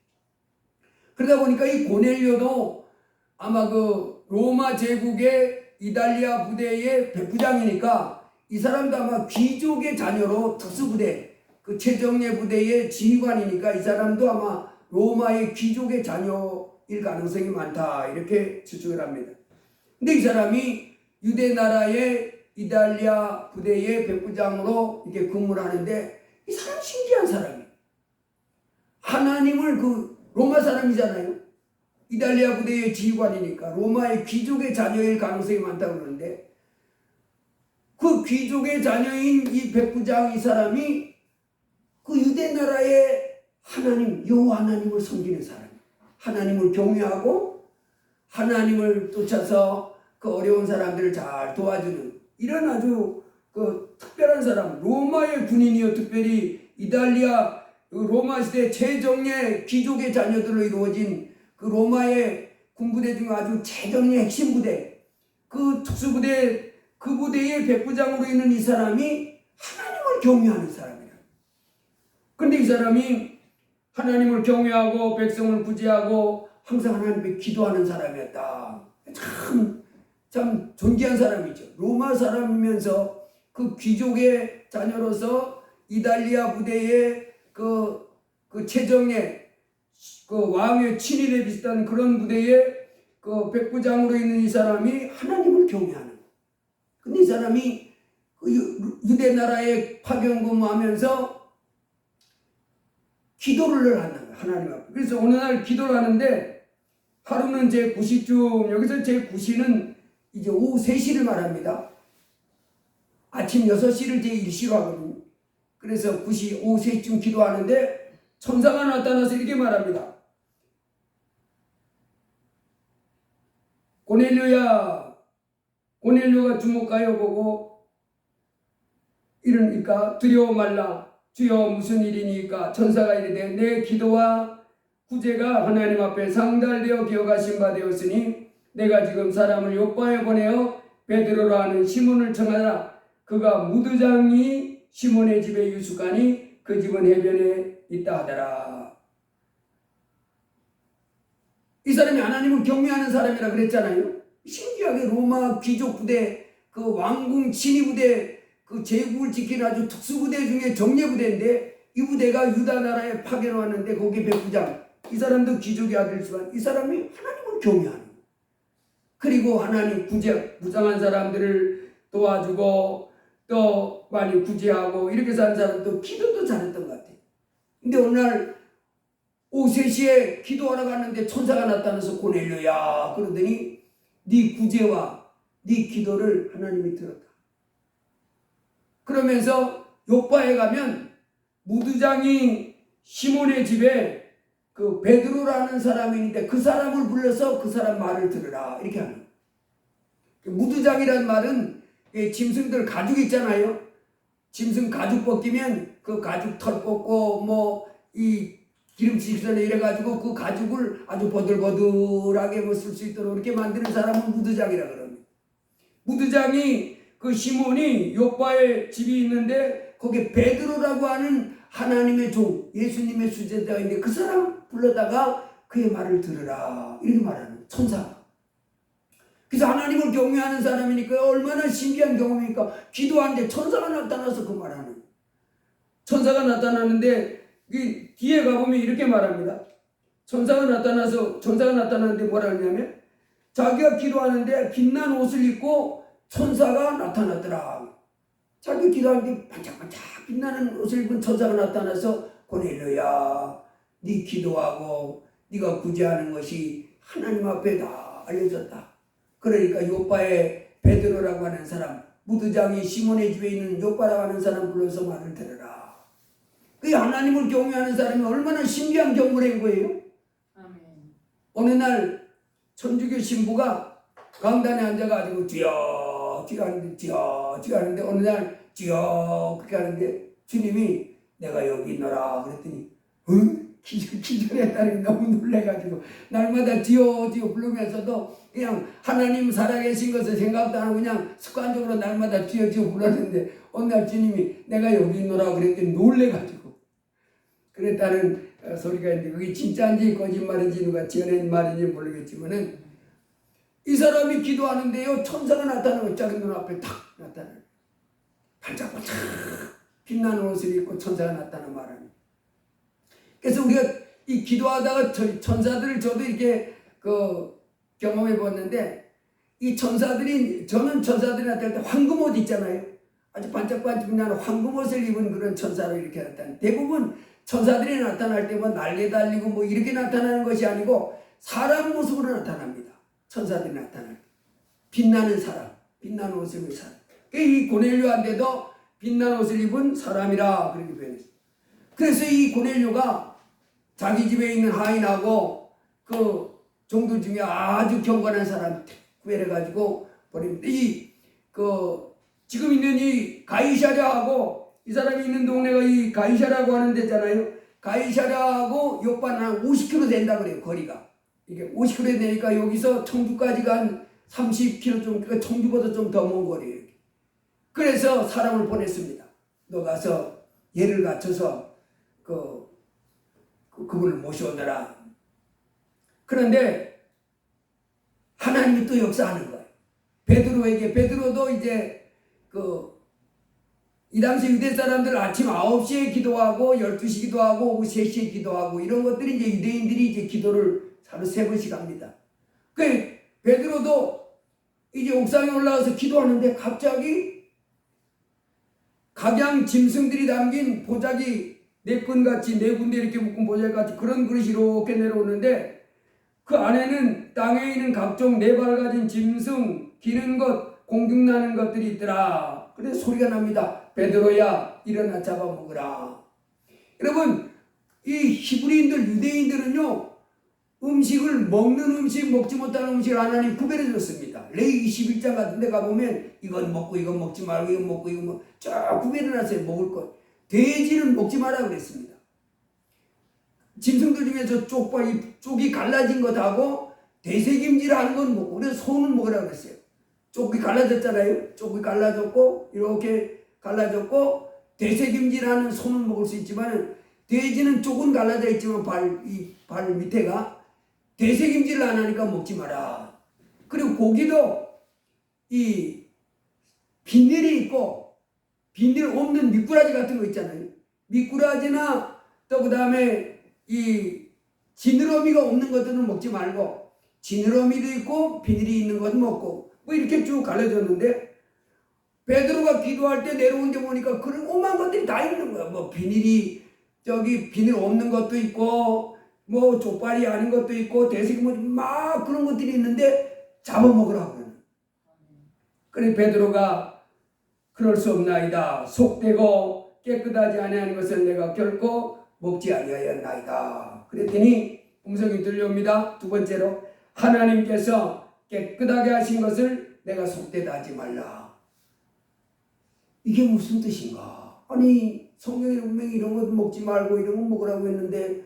그러다 보니까 이 고넬료도 아마 그 로마 제국의 이탈리아 부대의 백부장이니까 이 사람도 아마 귀족의 자녀로 특수부대, 그 최정예 부대의 지휘관이니까 이 사람도 아마 로마의 귀족의 자녀일 가능성이 많다, 이렇게 추측을 합니다. 근데 이 사람이 유대 나라의 이탈리아 부대의 백부장으로 이렇게 근무를 하는데, 이 사람 신기한 사람이에요. 하나님을, 그 로마 사람이잖아요. 이탈리아 부대의 지휘관이니까 로마의 귀족의 자녀일 가능성이 많다고 그러는데, 그 귀족의 자녀인 이 백부장 이 사람이 그 유대 나라의 하나님, 여호와 하나님을 섬기는 사람, 하나님을 경외하고 하나님을 쫓아서 그 어려운 사람들을 잘 도와주는 이런 아주 그 특별한 사람, 로마의 군인이요, 특별히 이탈리아 로마 시대 최정예 귀족의 자녀들로 이루어진 그 로마의 군부대 중 아주 최정예 핵심 부대, 그 특수부대, 그 부대의 백부장으로 있는 이 사람이 하나님을 경외하는 사람이라. 그런데 이 사람이 하나님을 경외하고 백성을 구제하고 항상 하나님께 기도하는 사람이었다. 참 존귀한 사람이죠. 로마 사람이면서 그 귀족의 자녀로서 이탈리아 부대의 그 최정예 그 왕의 친일에 비슷한 그런 부대의 그 백부장으로 있는 이 사람이 하나님을 경외하는. 근데 이 사람이 그 유대 나라에 파견 근무하면서 기도를 한다, 하나님 앞에. 그래서 어느 날 기도를 하는데, 하루는 제 9시쯤, 여기서 제 9시는 이제 오후 3시를 말합니다. 아침 6시를 제 1시로 하거든요. 그래서 9시, 오후 3시쯤 기도하는데 천사가 나타나서 이렇게 말합니다. 고넬료야. 고넬료가 주목하여 보고 이러니까 두려워 말라. 주여 무슨 일이니까? 천사가 이르되 내 기도와 구제가 하나님 앞에 상달되어 기억하신 바 되었으니 내가 지금 사람을 요바에 보내어 베드로라 하는 시몬을 청하라. 그가 무두장이 시몬의 집에 유숙하니 그 집은 해변에 있다 하더라. 이 사람이 하나님을 경외하는 사람이라 그랬잖아요. 신기하게 로마 귀족 부대, 그 왕궁 친위 부대, 그 제국을 지키는 아주 특수부대 중에 정예부대인데, 이 부대가 유다 나라에 파견 왔는데 거기 백부장, 이 사람도 귀족의 아들이지만 이 사람이 하나님을 경외하는, 그리고 하나님 부정한 사람들을 도와주고 또 많이 구제하고 이렇게 사는 사람도 기도도 잘했던 것 같아요. 근데 어느 날 오후 3시에 기도하러 갔는데 천사가 나타나서 고넬료야 그러더니 네 구제와 네 기도를 하나님이 들었다. 그러면서 요바에 가면 무두장이 시몬의 집에 그 베드로라는 사람이 있는데 그 사람을 불러서 그 사람 말을 들으라, 이렇게 하는. 무두장이란 말은 짐승들 가죽 있잖아요. 짐승 가죽 벗기면 그 가죽 털 뽑고 뭐 이 기름칠 전에 이래가지고 그 가죽을 아주 버들버들하게 뭐 쓸 수 있도록 이렇게 만드는 사람은 무두장이라 그럽니다. 무두장이 그 시몬이 요바에 집이 있는데 거기에 베드로라고 하는 하나님의 종, 예수님의 수제자가 있는데 그 사람 불러다가 그의 말을 들으라, 이렇게 말하는 천사가. 그래서 하나님을 경외하는 사람이니까 얼마나 신기한 경험이니까 기도하는데 천사가 나타나서 그 말하는. 천사가 나타나는데 이 뒤에 가보면 이렇게 말합니다. 천사가 나타나는데 뭐라 하냐면 자기가 기도하는데 빛난 옷을 입고 천사가 나타났더라. 자기 기도하는데 반짝반짝 빛나는 옷을 입은 천사가 나타나서 고넬료야, 네 기도하고 네가 구제하는 것이 하나님 앞에 다 알려졌다. 그러니까 요바의 베드로라고 하는 사람, 무두장이 시몬의 집에 있는 요바라고 하는 사람 불러서 말을 들으라. 그 하나님을 경외하는 사람이 얼마나 신비한 경고를 한 거예요. 아멘. 어느 날 천주교 신부가 강단에 앉아가지고 주여 주여 하는데 주여 주여 하는데 어느 날 주여 그렇게 하는데 주님이 내가 여기 있노라 그랬더니 응? 기절했다는 게 너무 놀래가지고 날마다 주여 주여 부르면서도 그냥 하나님 살아계신 것을 생각도 안 하고 그냥 습관적으로 날마다 주여 주여 불렀는데 어느 날 주님이 내가 여기 있노라 그랬더니 놀래가지고 그랬다는 소리가 있는데 그게 진짜인지 거짓말인지 누가 지어낸 말인지 모르겠지만은 이 사람이 기도하는데요 천사가 나타나고 자기 눈앞에 탁 나타나요. 반짝반짝 빛나는 옷을 입고 천사가 나타나 말합니다. 그래서 우리가 이 기도하다가 천사들을 저도 이렇게 경험해 봤는데 이 천사들이 저는 천사들이 나타날 때 황금 옷 있잖아요. 아주 반짝반짝 빛나는 황금 옷을 입은 그런 천사로 이렇게 나타나요. 대부분 천사들이 나타날 때 뭐 날개 달리고 뭐 이렇게 나타나는 것이 아니고 사람 모습으로 나타납니다. 천사들이 나타날 때 빛나는 사람, 빛나는 옷을 입은 사람. 이 고넬료한테도 빛나는 옷을 입은 사람이라 그렇게 표현했어요. 그래서 이 고넬료가 자기 집에 있는 하인하고 그 종들 중에 아주 경건한 사람 구별해가지고 버립니다. 지금 있는 이 가이사랴하고 이 사람이 있는 동네가 이 가이사랴라고 하는 데잖아요. 가이사랴하고 요판 한 50km 된다 그래요. 거리가. 이게 50km 되니까 여기서 청주까지가 한 30km 좀, 그러니까 청주보다 좀 더 먼 거리예요. 그래서 사람을 보냈습니다. 너 가서 예를 갖춰서 그분을 모셔오더라. 그런데 하나님이 또 역사하는 거예요. 베드로도 이제 이 당시 유대 사람들 아침 9시에 기도하고 12시 기도하고 오후 3시에 기도하고 이런 것들이 이제 유대인들이 이제 기도를 하루 3번씩 합니다. 그 베드로도 이제 옥상에 올라가서 기도하는데 갑자기 각양 짐승들이 담긴 보자기 4건같이 4군데 이렇게 묶은 보자기같이 그런 그릇이 이렇게 내려오는데 그 안에는 땅에 있는 각종 4발 가진 짐승, 기는 것, 공중나는 것들이 있더라. 그래서 소리가 납니다. 베드로야 일어나 잡아먹으라. 여러분 이 히브리인들 유대인들은요 음식을 먹는 음식 먹지 못하는 음식을 하나님 구별해 줬습니다. 레위기 11장 같은 데 가보면 이건 먹고 이건 먹지 말고 이건 먹고 이건 쫙 구별해 놨어요. 먹을 것. 돼지는 먹지 마라 그랬습니다. 짐승들 중에서 쪽이 갈라진 것하고 대세김질하는 건 먹고 그래서 소는 먹으라 그랬어요. 쪽이 갈라졌잖아요. 쪽이 갈라졌고 이렇게 갈라졌고 대세김질하는 소는 먹을 수 있지만 돼지는 쪽은 갈라져 있지만 발 밑에가 대세김질을 안 하니까 먹지 마라. 그리고 고기도 이 비늘이 있고 비늘 없는 미꾸라지 같은 거 있잖아요. 미꾸라지나 또 그 다음에 이 지느러미가 없는 것들은 먹지 말고 지느러미도 있고 비늘이 있는 건 먹고 뭐 이렇게 쭉 갈라졌는데 베드로가 기도할 때 내려온 데 보니까 그런 오만 것들이 다 있는 거야. 뭐 비늘 없는 것도 있고 뭐 족발이 아닌 것도 있고 대세기 막 그런 것들이 있는데 잡아먹으라고. 그래 베드로가 그럴 수 없나이다. 속되고 깨끗하지 아니하는 것을 내가 결코 먹지 아니하였나이다. 그랬더니 음성이 들려옵니다. 두 번째로 하나님께서 깨끗하게 하신 것을 내가 속되다 하지 말라. 이게 무슨 뜻인가? 아니 성경에 분명히 이런 것 먹지 말고 이런 거 먹으라고 했는데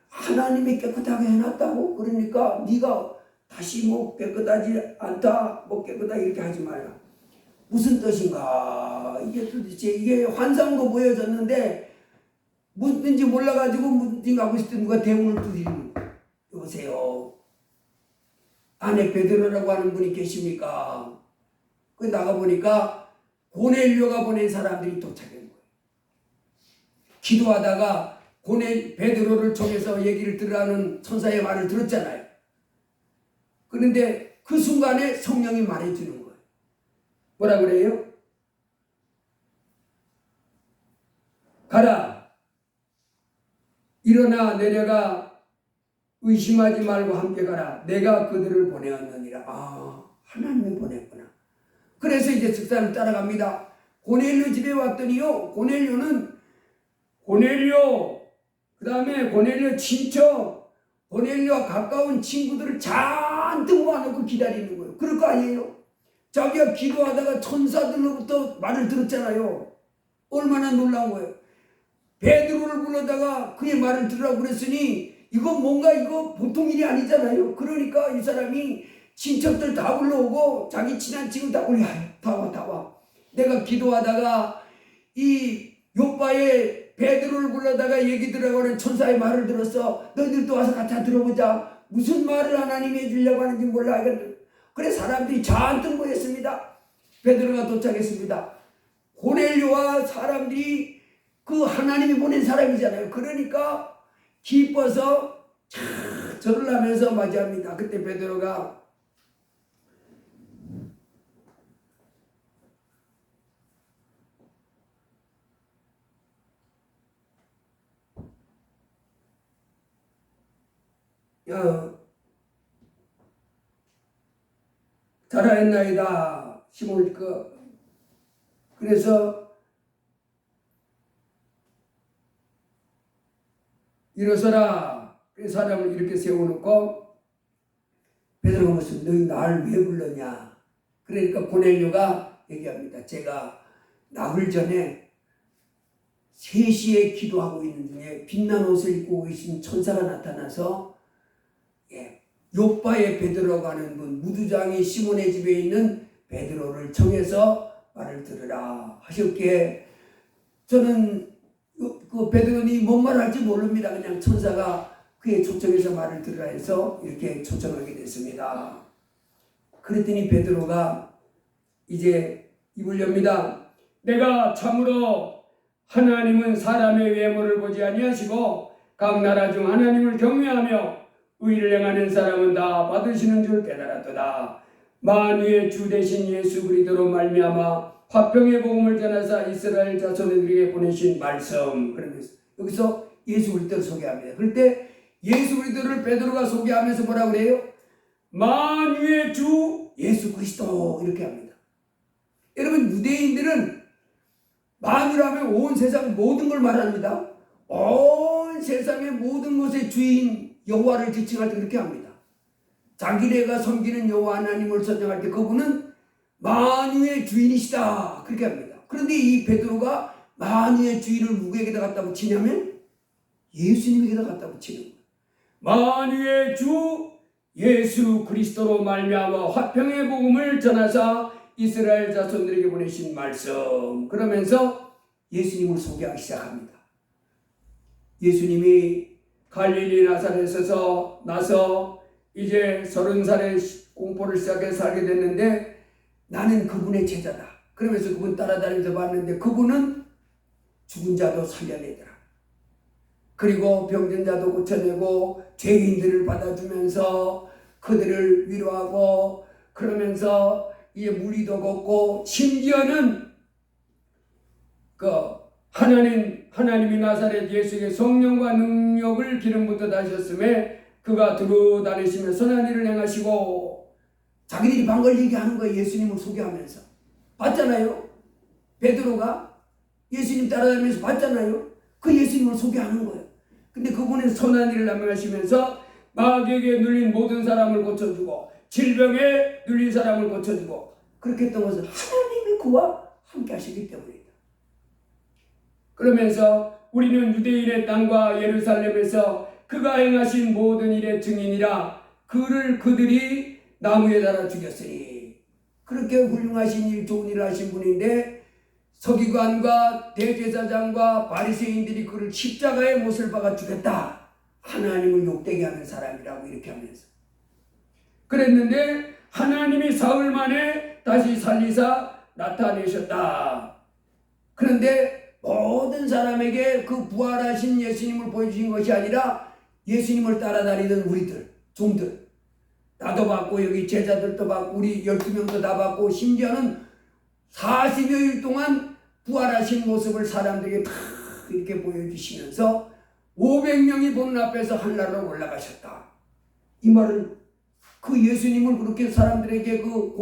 하나님이 깨끗하게 해놨다고? 그러니까 네가 다시 뭐 깨끗하지 않다 뭐 깨끗하게 이렇게 하지 말라. 무슨 뜻인가? 이게 도대체 이게 환상으로 보여졌는데 무슨 뜻인지 몰라가지고 무슨 뜻인가 하고 있을 때 누가 대문을 두드리는 거예요. 여보세요. 안에 베드로라고 하는 분이 계십니까? 그 나가보니까 고넬료가 보낸 사람들이 도착한 거예요. 기도하다가 베드로를 통해서 얘기를 들으라는 천사의 말을 들었잖아요. 그런데 그 순간에 성령이 말해주는 거예요. 뭐라 그래요? 가라. 일어나 내려가 의심하지 말고 함께 가라. 내가 그들을 보내었느니라. 아, 하나님이 보냈구나. 그래서 이제 식사를 따라갑니다. 고넬료 집에 왔더니요. 고넬료 그 다음에 고넬료 친척 고넬료와 가까운 친구들을 잔뜩 모아놓고 기다리는 거예요. 여러분. 그럴 거 아니에요? 자기가 기도하다가 천사들로부터 말을 들었잖아요. 얼마나 놀라운 거예요. 베드로를 불러다가 그의 말을 들으라고 그랬으니 이거 뭔가 이거 보통 일이 아니잖아요. 그러니까 이 사람이 친척들 다 불러오고 자기 친한 친구 다 불러. 다 와. 내가 기도하다가 이 요바의 베드로를 불러다가 얘기 들으라고 하는 천사의 말을 들었어. 너희들도 와서 같이 들어보자. 무슨 말을 하나님이 해주려고 하는지 몰라. 그래 사람들이 잔뜩 모였습니다. 베드로가 도착했습니다. 고넬료와 사람들이 그 하나님이 보낸 사람이잖아요. 그러니까 기뻐서 절을 하면서 맞이합니다. 그때 베드로가 잘하였나이다. 시몬 그래서 일어서라. 그 사람을 이렇게 세워놓고 베드로가 무슨 너희 나를 왜 불렀냐. 그러니까 고넬료가 얘기합니다. 제가 나흘 전에 3시에 기도하고 있는 중에 빛난 옷을 입고 계신 천사가 나타나서 요바의 베드로라고 하는 분 무두장이 시몬의 집에 있는 베드로를 청해서 말을 들으라 하셨기에 저는 그 베드로니 뭔 말을 할지 모릅니다. 그냥 천사가 그의 초청해서 말을 들으라 해서 이렇게 초청하게 됐습니다. 그랬더니 베드로가 이제 입을 엽니다. 내가 참으로 하나님은 사람의 외모를 보지 아니하시고 각 나라 중 하나님을 경외하며 의를 행하는 사람은 다 받으시는 줄 깨달았도다. 만유의 주 되신 예수 그리스도로 말미암아 화평의 복음을 전하사 이스라엘 자손들에게 보내신 말씀. 그러면서 여기서 예수 그리스도를 소개합니다. 그럴 때 예수 그리스도를 베드로가 소개하면서 뭐라고 그래요? 만유의 주 예수 그리스도 이렇게 합니다. 여러분 유대인들은 만유라면 온 세상 모든 걸 말합니다. 온 세상의 모든 것의 주인 여호와를 지칭할 때 그렇게 합니다. 자기네가 섬기는 여호와 하나님을 선정할 때 그분은 만유의 주인이시다 그렇게 합니다. 그런데 이 베드로가 만유의 주인을 누구에게다 갖다 붙이냐면 예수님에게다 갖다 붙이는 거예요. 만유의 주 예수 그리스도로 말미암아 화평의 복음을 전하사 이스라엘 자손들에게 보내신 말씀. 그러면서 예수님을 소개하기 시작합니다. 예수님이 갈릴리 나사렛에서 나서 이제 30살에 공포를 시작해서 살게 됐는데 나는 그분의 제자다. 그러면서 그분 따라다니면서 봤는데 그분은 죽은 자도 살려내더라. 그리고 병든 자도 고쳐내고 죄인들을 받아주면서 그들을 위로하고 그러면서 이제 무리도 걷고 심지어는 하나님이 나사렛 예수에게 성령과 능력을 기름부터 다셨음에 그가 두루 다니시며 선한 일을 행하시고 자기들이 방걸 얘기하는 거예요. 예수님을 소개하면서 봤잖아요. 베드로가 예수님 따라다니면서 봤잖아요. 그 예수님을 소개하는 거예요. 근데 그분은 선한 일을 행하시면서 마귀에게 눌린 모든 사람을 고쳐주고 질병에 눌린 사람을 고쳐주고 그렇게 했던 것은 하나님이 그와 함께 하시기 때문이다. 그러면서 우리는 유대인의 땅과 예루살렘에서 그가 행하신 모든 일의 증인이라 그들이 나무에 달아 죽였으니 그렇게 훌륭하신 일 좋은 일을 하신 분인데 서기관과 대제사장과 바리새인들이 그를 십자가에 못을 박아 죽였다. 하나님을 욕되게 하는 사람이라고 이렇게 하면서 그랬는데 하나님이 사흘 만에 다시 살리사 나타내셨다. 그런데 모든 사람에게 그 부활하신 예수님을 보여주신 것이 아니라 예수님을 따라다니던 우리들, 종들 나도 받고 여기 제자들도 받고 우리 12명도 다 받고 심지어는 40여일 동안 부활하신 모습을 사람들에게 다 이렇게 보여주시면서 500명이 보는 앞에서 하늘나라로 올라가셨다. 이 말은 그 예수님을 그렇게 사람들에게 그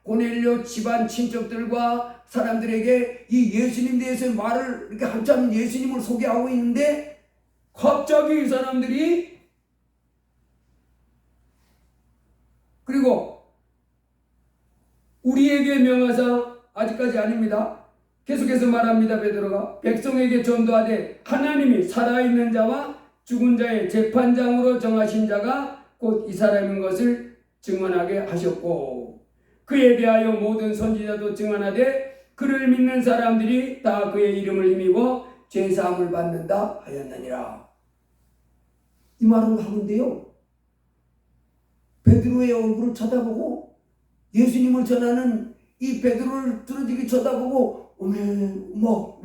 고넬료 집안 친척들과 사람들에게 이 예수님 대해서 말을 이렇게 한참 예수님을 소개하고 있는데 갑자기 이 사람들이 그리고 우리에게 명하사 아직까지 아닙니다. 계속해서 말합니다. 베드로가 백성에게 전도하되 하나님이 살아있는 자와 죽은 자의 재판장으로 정하신 자가 곧 이 사람인 것을 증언하게 하셨고 그에 대하여 모든 선지자도 증언하되 그를 믿는 사람들이 다 그의 이름을 힘입어 죄사함을 받는다 하였느니라. 이 말을 하는데요, 베드로의 얼굴을 쳐다보고 예수님을 전하는 이 베드로를 뚫어지게 쳐다보고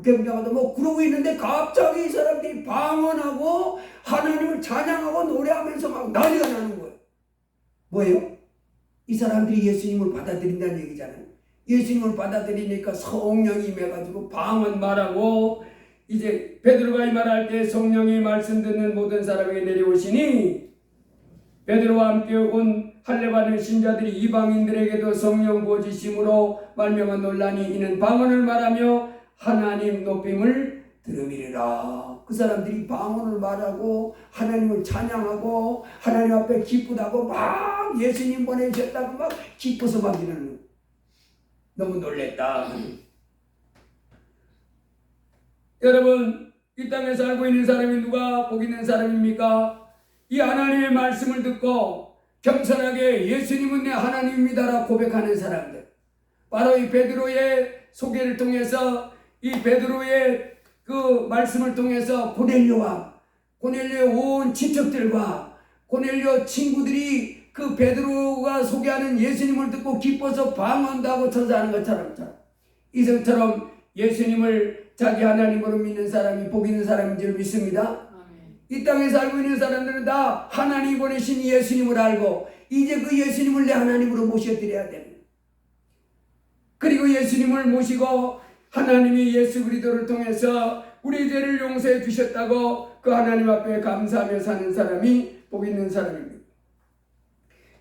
경장하다 그러고 있는데 갑자기 이 사람들이 방언하고 하나님을 찬양하고 노래하면서 막 난리가 나는 거예요. 뭐예요? 이 사람들이 예수님을 받아들인다는 얘기잖아요. 예수님을 받아들이니까 성령이 임해가지고 방언 말하고 이제 베드로가 이 말할 때 성령이 말씀 듣는 모든 사람에게 내려오시니 베드로와 함께 온 할례받은 신자들이 이방인들에게도 성령 부어지심으로 말미암아 논란이 이는 방언을 말하며 하나님 높임을 들음이리라. 그 사람들이 방언을 말하고 하나님을 찬양하고 하나님 앞에 기쁘다고 막 예수님 보내셨다고 막 기뻐서 막 이러는 거예요. 너무 놀랬다. 여러분, 이 땅에 살고 있는 사람이 누가 복 있는 사람입니까? 이 하나님의 말씀을 듣고 겸손하게 예수님은 내 하나님입니다라고 고백하는 사람들. 바로 이 베드로의 소개를 통해서 이 베드로의 그 말씀을 통해서 고넬료의 온 친척들과 고넬료 친구들이 그 베드로가 소개하는 예수님을 듣고 기뻐서 방언하고 천사하는 것처럼 이성처럼 예수님을 자기 하나님으로 믿는 사람이 복 있는 사람인 줄 믿습니다. 이 땅에 살고 있는 사람들은 다 하나님이 보내신 예수님을 알고 이제 그 예수님을 내 하나님으로 모셔드려야 됩니다. 그리고 예수님을 모시고 하나님이 예수 그리스도를 통해서 우리 죄를 용서해 주셨다고 그 하나님 앞에 감사하며 사는 사람이 복 있는 사람입니다.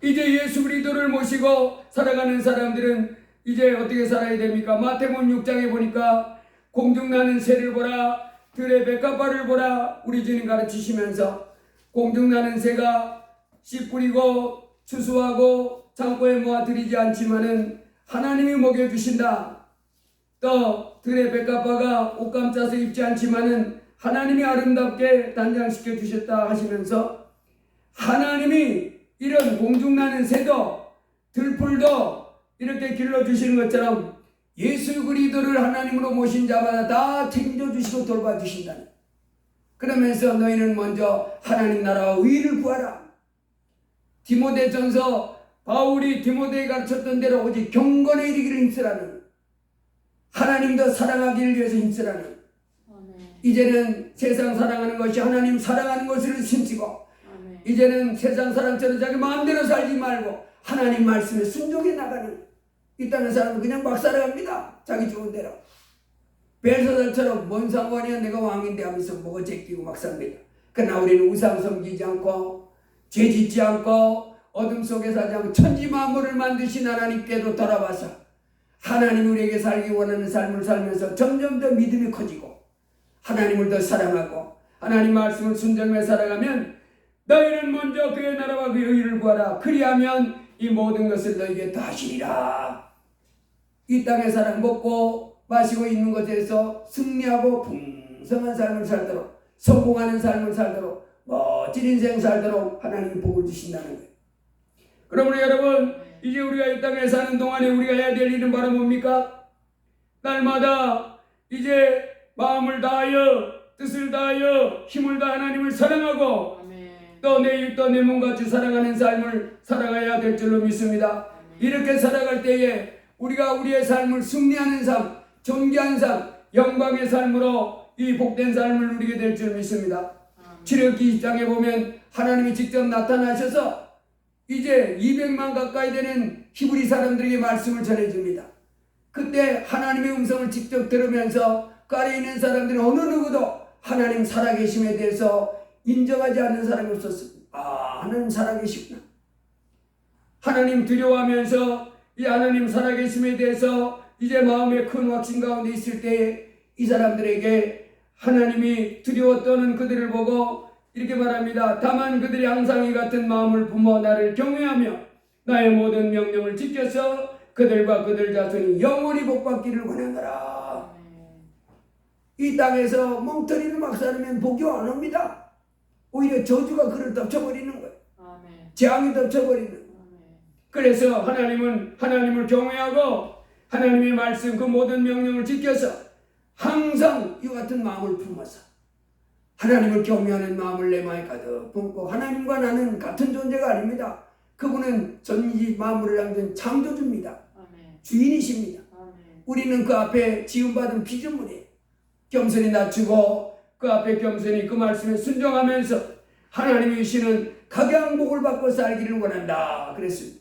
이제 예수 그리스도를 모시고 살아가는 사람들은 이제 어떻게 살아야 됩니까? 마태복음 6장에 보니까 공중나는 새를 보라, 들의 백합화를 보라. 우리 주님 가르치시면서 공중나는 새가 씨 뿌리고 추수하고 창고에 모아 들이지 않지만은 하나님이 먹여주신다. 또 들의 백합화가 옷감 짜서 입지 않지만은 하나님이 아름답게 단장시켜 주셨다 하시면서 하나님이 이런 공중나는 새도 들풀도 이렇게 길러주시는 것처럼 예수 그리스도를 하나님으로 모신 자마다 다 책임져 주시고 돌봐주신다. 그러면서 너희는 먼저 하나님 나라와 의를 구하라. 디모데전서 바울이 디모데에 가르쳤던 대로 오직 경건에 이르기를 힘쓰라는, 하나님도 사랑하기를 위해서 힘쓰라는. 이제는 세상 사랑하는 것이 하나님 사랑하는 것을 힘쓰고 이제는 세상 사람처럼 자기 마음대로 살지 말고 하나님 말씀에 순종해 나가는, 이 땅의 사람은 그냥 막 살아갑니다. 자기 좋은 대로. 벨사살처럼 뭔 상관이야 내가 왕인데 하면서 뭐가 제끼고 막 삽니다. 그러나 우리는 우상 섬기지 않고 죄 짓지 않고 어둠 속에 살지 않고 천지 만물을 만드신 하나님께로 돌아와서 하나님 우리에게 살기 원하는 삶을 살면서 점점 더 믿음이 커지고 하나님을 더 사랑하고 하나님 말씀을 순종해 살아가면 너희는 먼저 그의 나라와 그의 의를 구하라. 그리하면 이 모든 것을 너희에게 다 하시리라. 이 땅의 사람 먹고 마시고 있는 것에서 승리하고 풍성한 삶을 살도록, 성공하는 삶을 살도록, 멋진 인생 살도록 하나님 복을 주신다는 거예요. 그러므로 여러분, 이제 우리가 이 땅에 사는 동안에 우리가 해야 될 일은 바로 뭡니까? 날마다 이제 마음을 다하여 뜻을 다하여 힘을 다해 하나님을 사랑하고 또 내 입도 내 몸같이 사랑하는 삶을 살아가야 될 줄로 믿습니다. 이렇게 살아갈 때에 우리가 우리의 삶을 승리하는 삶, 존귀한 삶, 영광의 삶으로 이 복된 삶을 누리게 될 줄 믿습니다. 출애굽기 20장에 보면 하나님이 직접 나타나셔서 이제 200만 가까이 되는 히브리 사람들에게 말씀을 전해줍니다. 그때 하나님의 음성을 직접 들으면서 그 안에 있는 사람들은 어느 누구도 하나님 살아계심에 대해서 인정하지 않는 사람이 없었습니다. 아, 하나님 살아계시구나. 하나님 두려워하면서 이 하나님 살아계심에 대해서 이제 마음의 큰 확신 가운데 있을 때 이 사람들에게 하나님이 두려워 떠는 그들을 보고 이렇게 말합니다. 다만 그들이 항상 이 같은 마음을 품어 나를 경외하며 나의 모든 명령을 지켜서 그들과 그들 자손이 영원히 복받기를 원하노라. 이 땅에서 멍터리를 막 살면 복이 안 옵니다. 오히려 저주가 그를 덮쳐버리는 거예요. 재앙이 덮쳐버리는 거예요. 그래서 하나님은 하나님을 경외하고 하나님의 말씀 그 모든 명령을 지켜서 항상 이 같은 마음을 품어서 하나님을 경외하는 마음을 내 마음에 가득 품고, 하나님과 나는 같은 존재가 아닙니다. 그분은 전지 만물을 만든 창조주입니다. 주인이십니다. 우리는 그 앞에 지음받은 피조물이에요. 겸손히 낮추고 그 앞에 겸손히 그 말씀에 순종하면서 하나님이 주시는 각양 복을 받고 살기를 원한다 그랬습니다.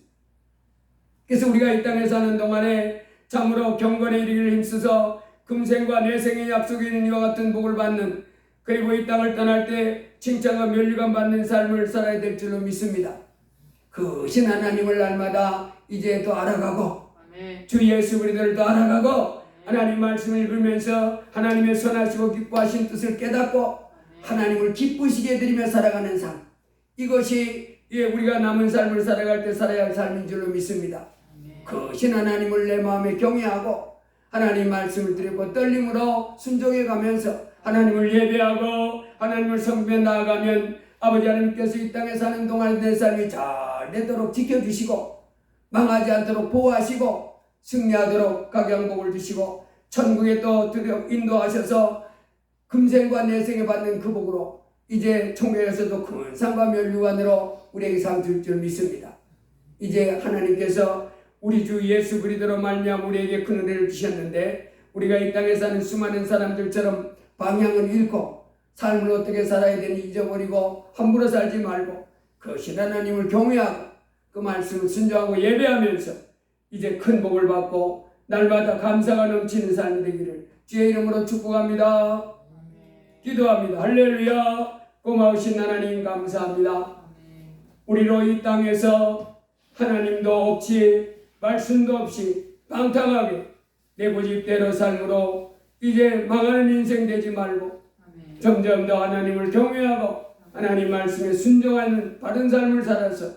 그래서 우리가 이 땅에 사는 동안에 참으로 경건에 이르기를 힘써서 금생과 내생의 약속이 있는 이와 같은 복을 받는, 그리고 이 땅을 떠날 때 칭찬과 면류관 받는 삶을 살아야 될 줄로 믿습니다. 그 신 하나님을 날마다 이제 또 알아가고 주 예수 그리스도를 또 알아가고 하나님 말씀을 읽으면서 하나님의 선하시고 기뻐하신 뜻을 깨닫고 하나님을 기쁘시게 해드리며 살아가는 삶, 이것이 우리가 남은 삶을 살아갈 때 살아야 할 삶인 줄로 믿습니다. 그 신 하나님을 내 마음에 경외하고 하나님 말씀을 드리고 떨림으로 순종해 가면서 하나님을 예배하고 하나님을 섬기며 나아가면 아버지 하나님께서 이 땅에 사는 동안 내 삶이 잘 되도록 지켜주시고 망하지 않도록 보호하시고 승리하도록 각양복을 주시고 천국에 또 인도하셔서 금생과 내생에 받는 그 복으로 이제 총회에서도 큰 상과 면류관으로 우리에게 상 줄 줄 믿습니다. 이제 하나님께서 우리 주 예수 그리스도로 말미암아 우리에게 큰 은혜를 주셨는데, 우리가 이 땅에 사는 수많은 사람들처럼 방향을 잃고 삶을 어떻게 살아야 되는지 잊어버리고 함부로 살지 말고 그 신 하나님을 경외하고 그 말씀을 순종하고 예배하면서 이제 큰 복을 받고 날마다 감사가 넘치는 삶이 되기를 주의 이름으로 축복합니다. 기도합니다. 할렐루야. 고마우신 하나님 감사합니다. 우리로 이 땅에서 하나님도 없이 말씀도 없이 방탕하게 내 고집대로 삶으로 이제 망하는 인생 되지 말고 점점 더 하나님을 경외하고 하나님 말씀에 순종하는 바른 삶을 살아서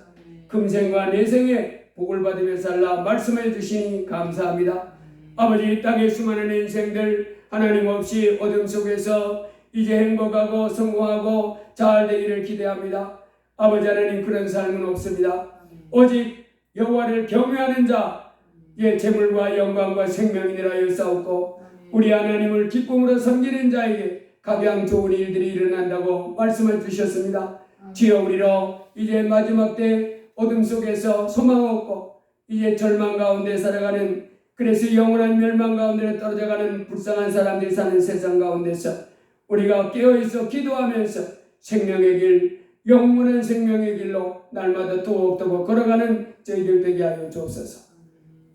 금생과 내생에 복을 받으며 살라 말씀해 주시니 감사합니다. 아버지, 이 땅의 수많은 인생들 하나님 없이 어둠 속에서 이제 행복하고 성공하고 잘 되기를 기대합니다. 아버지 하나님, 그런 삶은 없습니다. 오직 여호와를 경외하는 자, 재물과 영광과 생명이니라 하였사옵고 우리 하나님을 기쁨으로 섬기는 자에게 각양 좋은 일들이 일어난다고 말씀을 주셨습니다. 주여, 우리로 이제 마지막 때 어둠 속에서 소망 없고 이제 절망 가운데 살아가는, 그래서 영원한 멸망 가운데 떨어져가는 불쌍한 사람들이 사는 세상 가운데서 우리가 깨어있어 기도하면서 생명의 길, 영원한 생명의 길로 날마다 더욱더 걸어가는 저희들 되게 하여 주옵소서.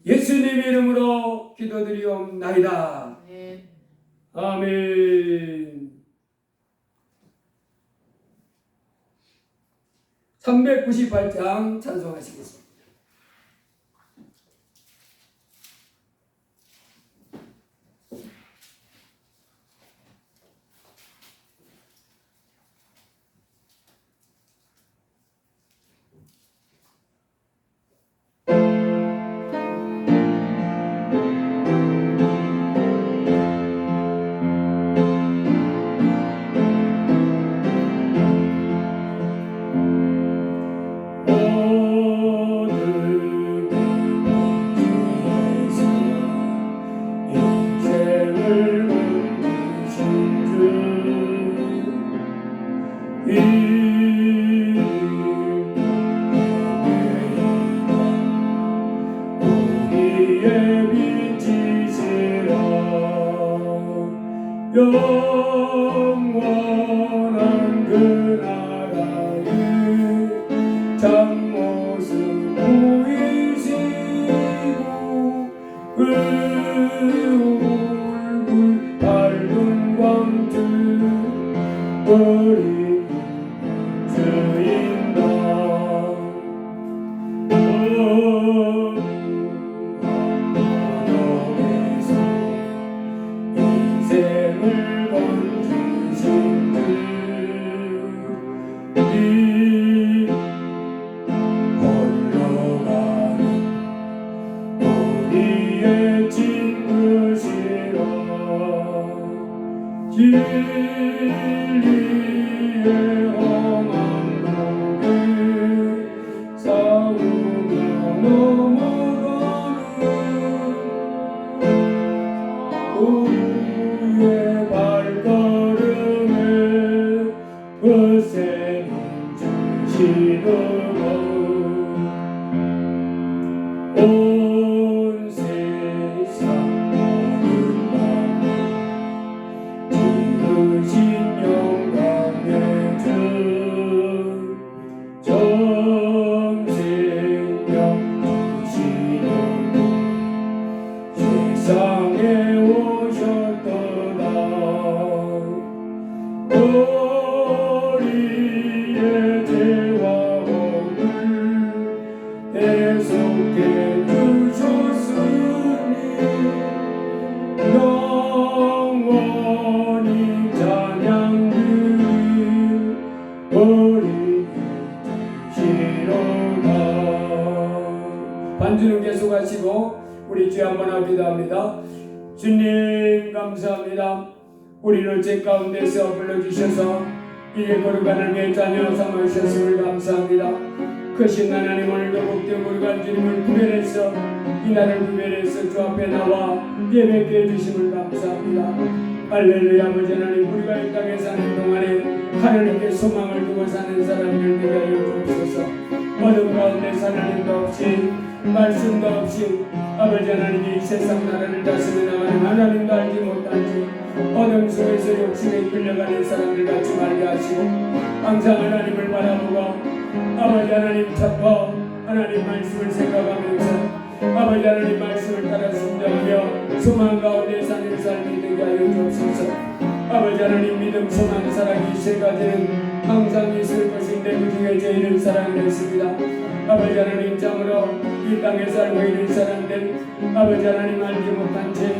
예수님 이름으로 기도드리옵나이다. 아멘. 398장 찬송하시겠습니다. 영원한 그 나라의 참모습 보이시고 그 얼굴 밝은 광주 어린 주인다. 홀로 가는 진리의 험한 길에 싸우며 넘어가는 우리의 발걸음에 거센 힘주시는 온 세상 모든 마음 지으신 영광의 주 전생명 주시는 세상에 오셨도다 우리의 죄와 허물 대속해 주셨으니 영원히 찬양드릴 우리 주시로다. 반주는 계속하시고 우리 주여 한번 기도합니다. 주님 감사합니다. 우리를 죄 가운데서 불러주셔서 이제 거룩한 내 자녀 삼으셨음을 감사합니다. 크신 하나님을 거룩되고 거룩한 주님을 구별해서 이 날을 구별해서 주 앞에 나와 예배케 해주심을 감사합니다. 할렐루야. 아버지 하나님, 우리가 이 땅에 사는 동안에 하나님께 소망을 두고 사는 사람들 되게 하여 주옵소서. 어둠 가운데 사는 일도 없이 말씀도 없이 아버지 하나님이 이 세상 나라를 다스리는 하나님도 알지 못한지 어둠 속에서 욕심에 끌려가는 사람들 같이 말게 하시고 항상 하나님을 바라보고 아버지 하나님 찾고 하나님 말씀을 생각하면서 아버지 하나님 말씀을 따라 순종하며 소망 가운데 사는 삶이 되게 하여 주옵소서. 아버지 하나님 믿음 소망 사랑 이 세 가지는 항상 있을 것인데 그 중에 제일은 사랑이 있습니다. 아버지 하나님 참으로 이 땅에 살고 있는 사람들 아버지 하나님 알지 못한 채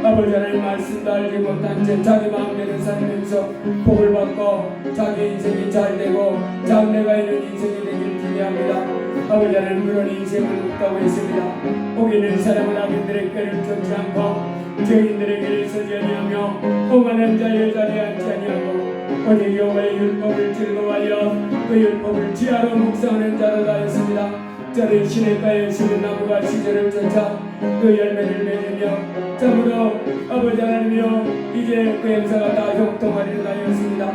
아버지 하나님 말씀도 알지 못한 채 자기 마음대로 살면서 복을 받고 자기 인생이 잘 되고 장래가 있는 인생이 되길 기대합니다. 아버지 하나님 그런 인생은 없다고 했습니다. 복 있는 사람은 악인들의 꾀를 쫓지 않고 죄인들의 길을 서지 아니하며 오만한 자의 자리에 앉지 아니하고 오직 여호와의 율법을 즐거워하여 그 율법을 지하로 묵상하는 자로다 했습니다. 저는 시냇가에 심은 나무가 시절을 쫓아 그 열매를 맺으며 참으로 아버지 하나님이여 이제 그 행사가 다 형통하리라 하였습니다.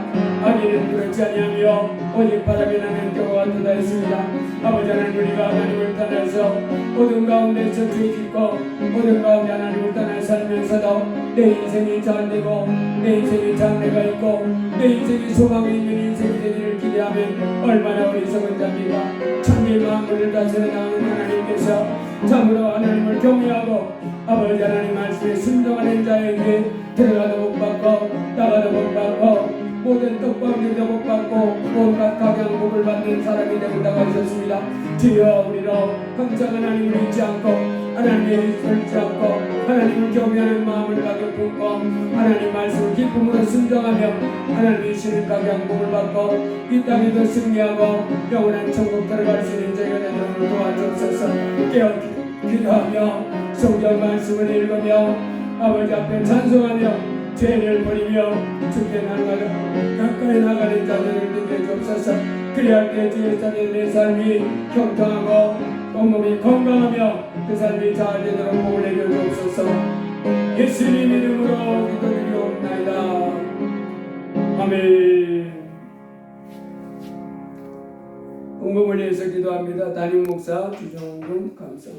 악인은 그렇지 아니하며 오직 바람이 나는 교와 같다 했습니다. 아버지 하나님 우리가 하나님을 떠나서 어둠 가운데서 죄짓고 어둠 가운데 하나님을 떠나 살면서도 내 인생이 잘되고 내 인생이 장래가 있고 내 인생이 소망이 있는 인생이 되기를 기대하면 얼마나 어리석은 자입니까. 참의 마음을 다스려 나오는 하나님께서 참으로 하나님을 경외하고 아버지 하나님 말씀에 순종하는 자에게 들어가도 못 받고 나가도 못 받고 모든 떡방들도 못 받고 온갖 각양복을 받는 사람이 되겠다고 하셨습니다. 주여 우리로 항상 하나님을 잊지 않고 하나님의 설지 않고 하나님을 경외하는 마음을 가득 품고 하나님 말씀을 기쁨으로 순종하며 하나님의 신을 각양복을 받고 이 땅에도 승리하고 영원한 천국 들어갈 수 있는 저희가 되도록 도와주옵소서. 깨어 기도하며 성경 말씀을 읽으며 아버지 앞에 찬송하며 죄를 버리며 주께 가까이 나가는 자들을 되게 주옵소서. 그리할 때 주의 자리에 내 삶이 형통하고 온몸이 건강하며 그 삶이 잘 되도록 복을 내려 주옵소서. 예수님 이름으로 기도드리옵나이다. 아멘. 공부를 위해서 기도합니다. 담임 목사 주정훈 감사.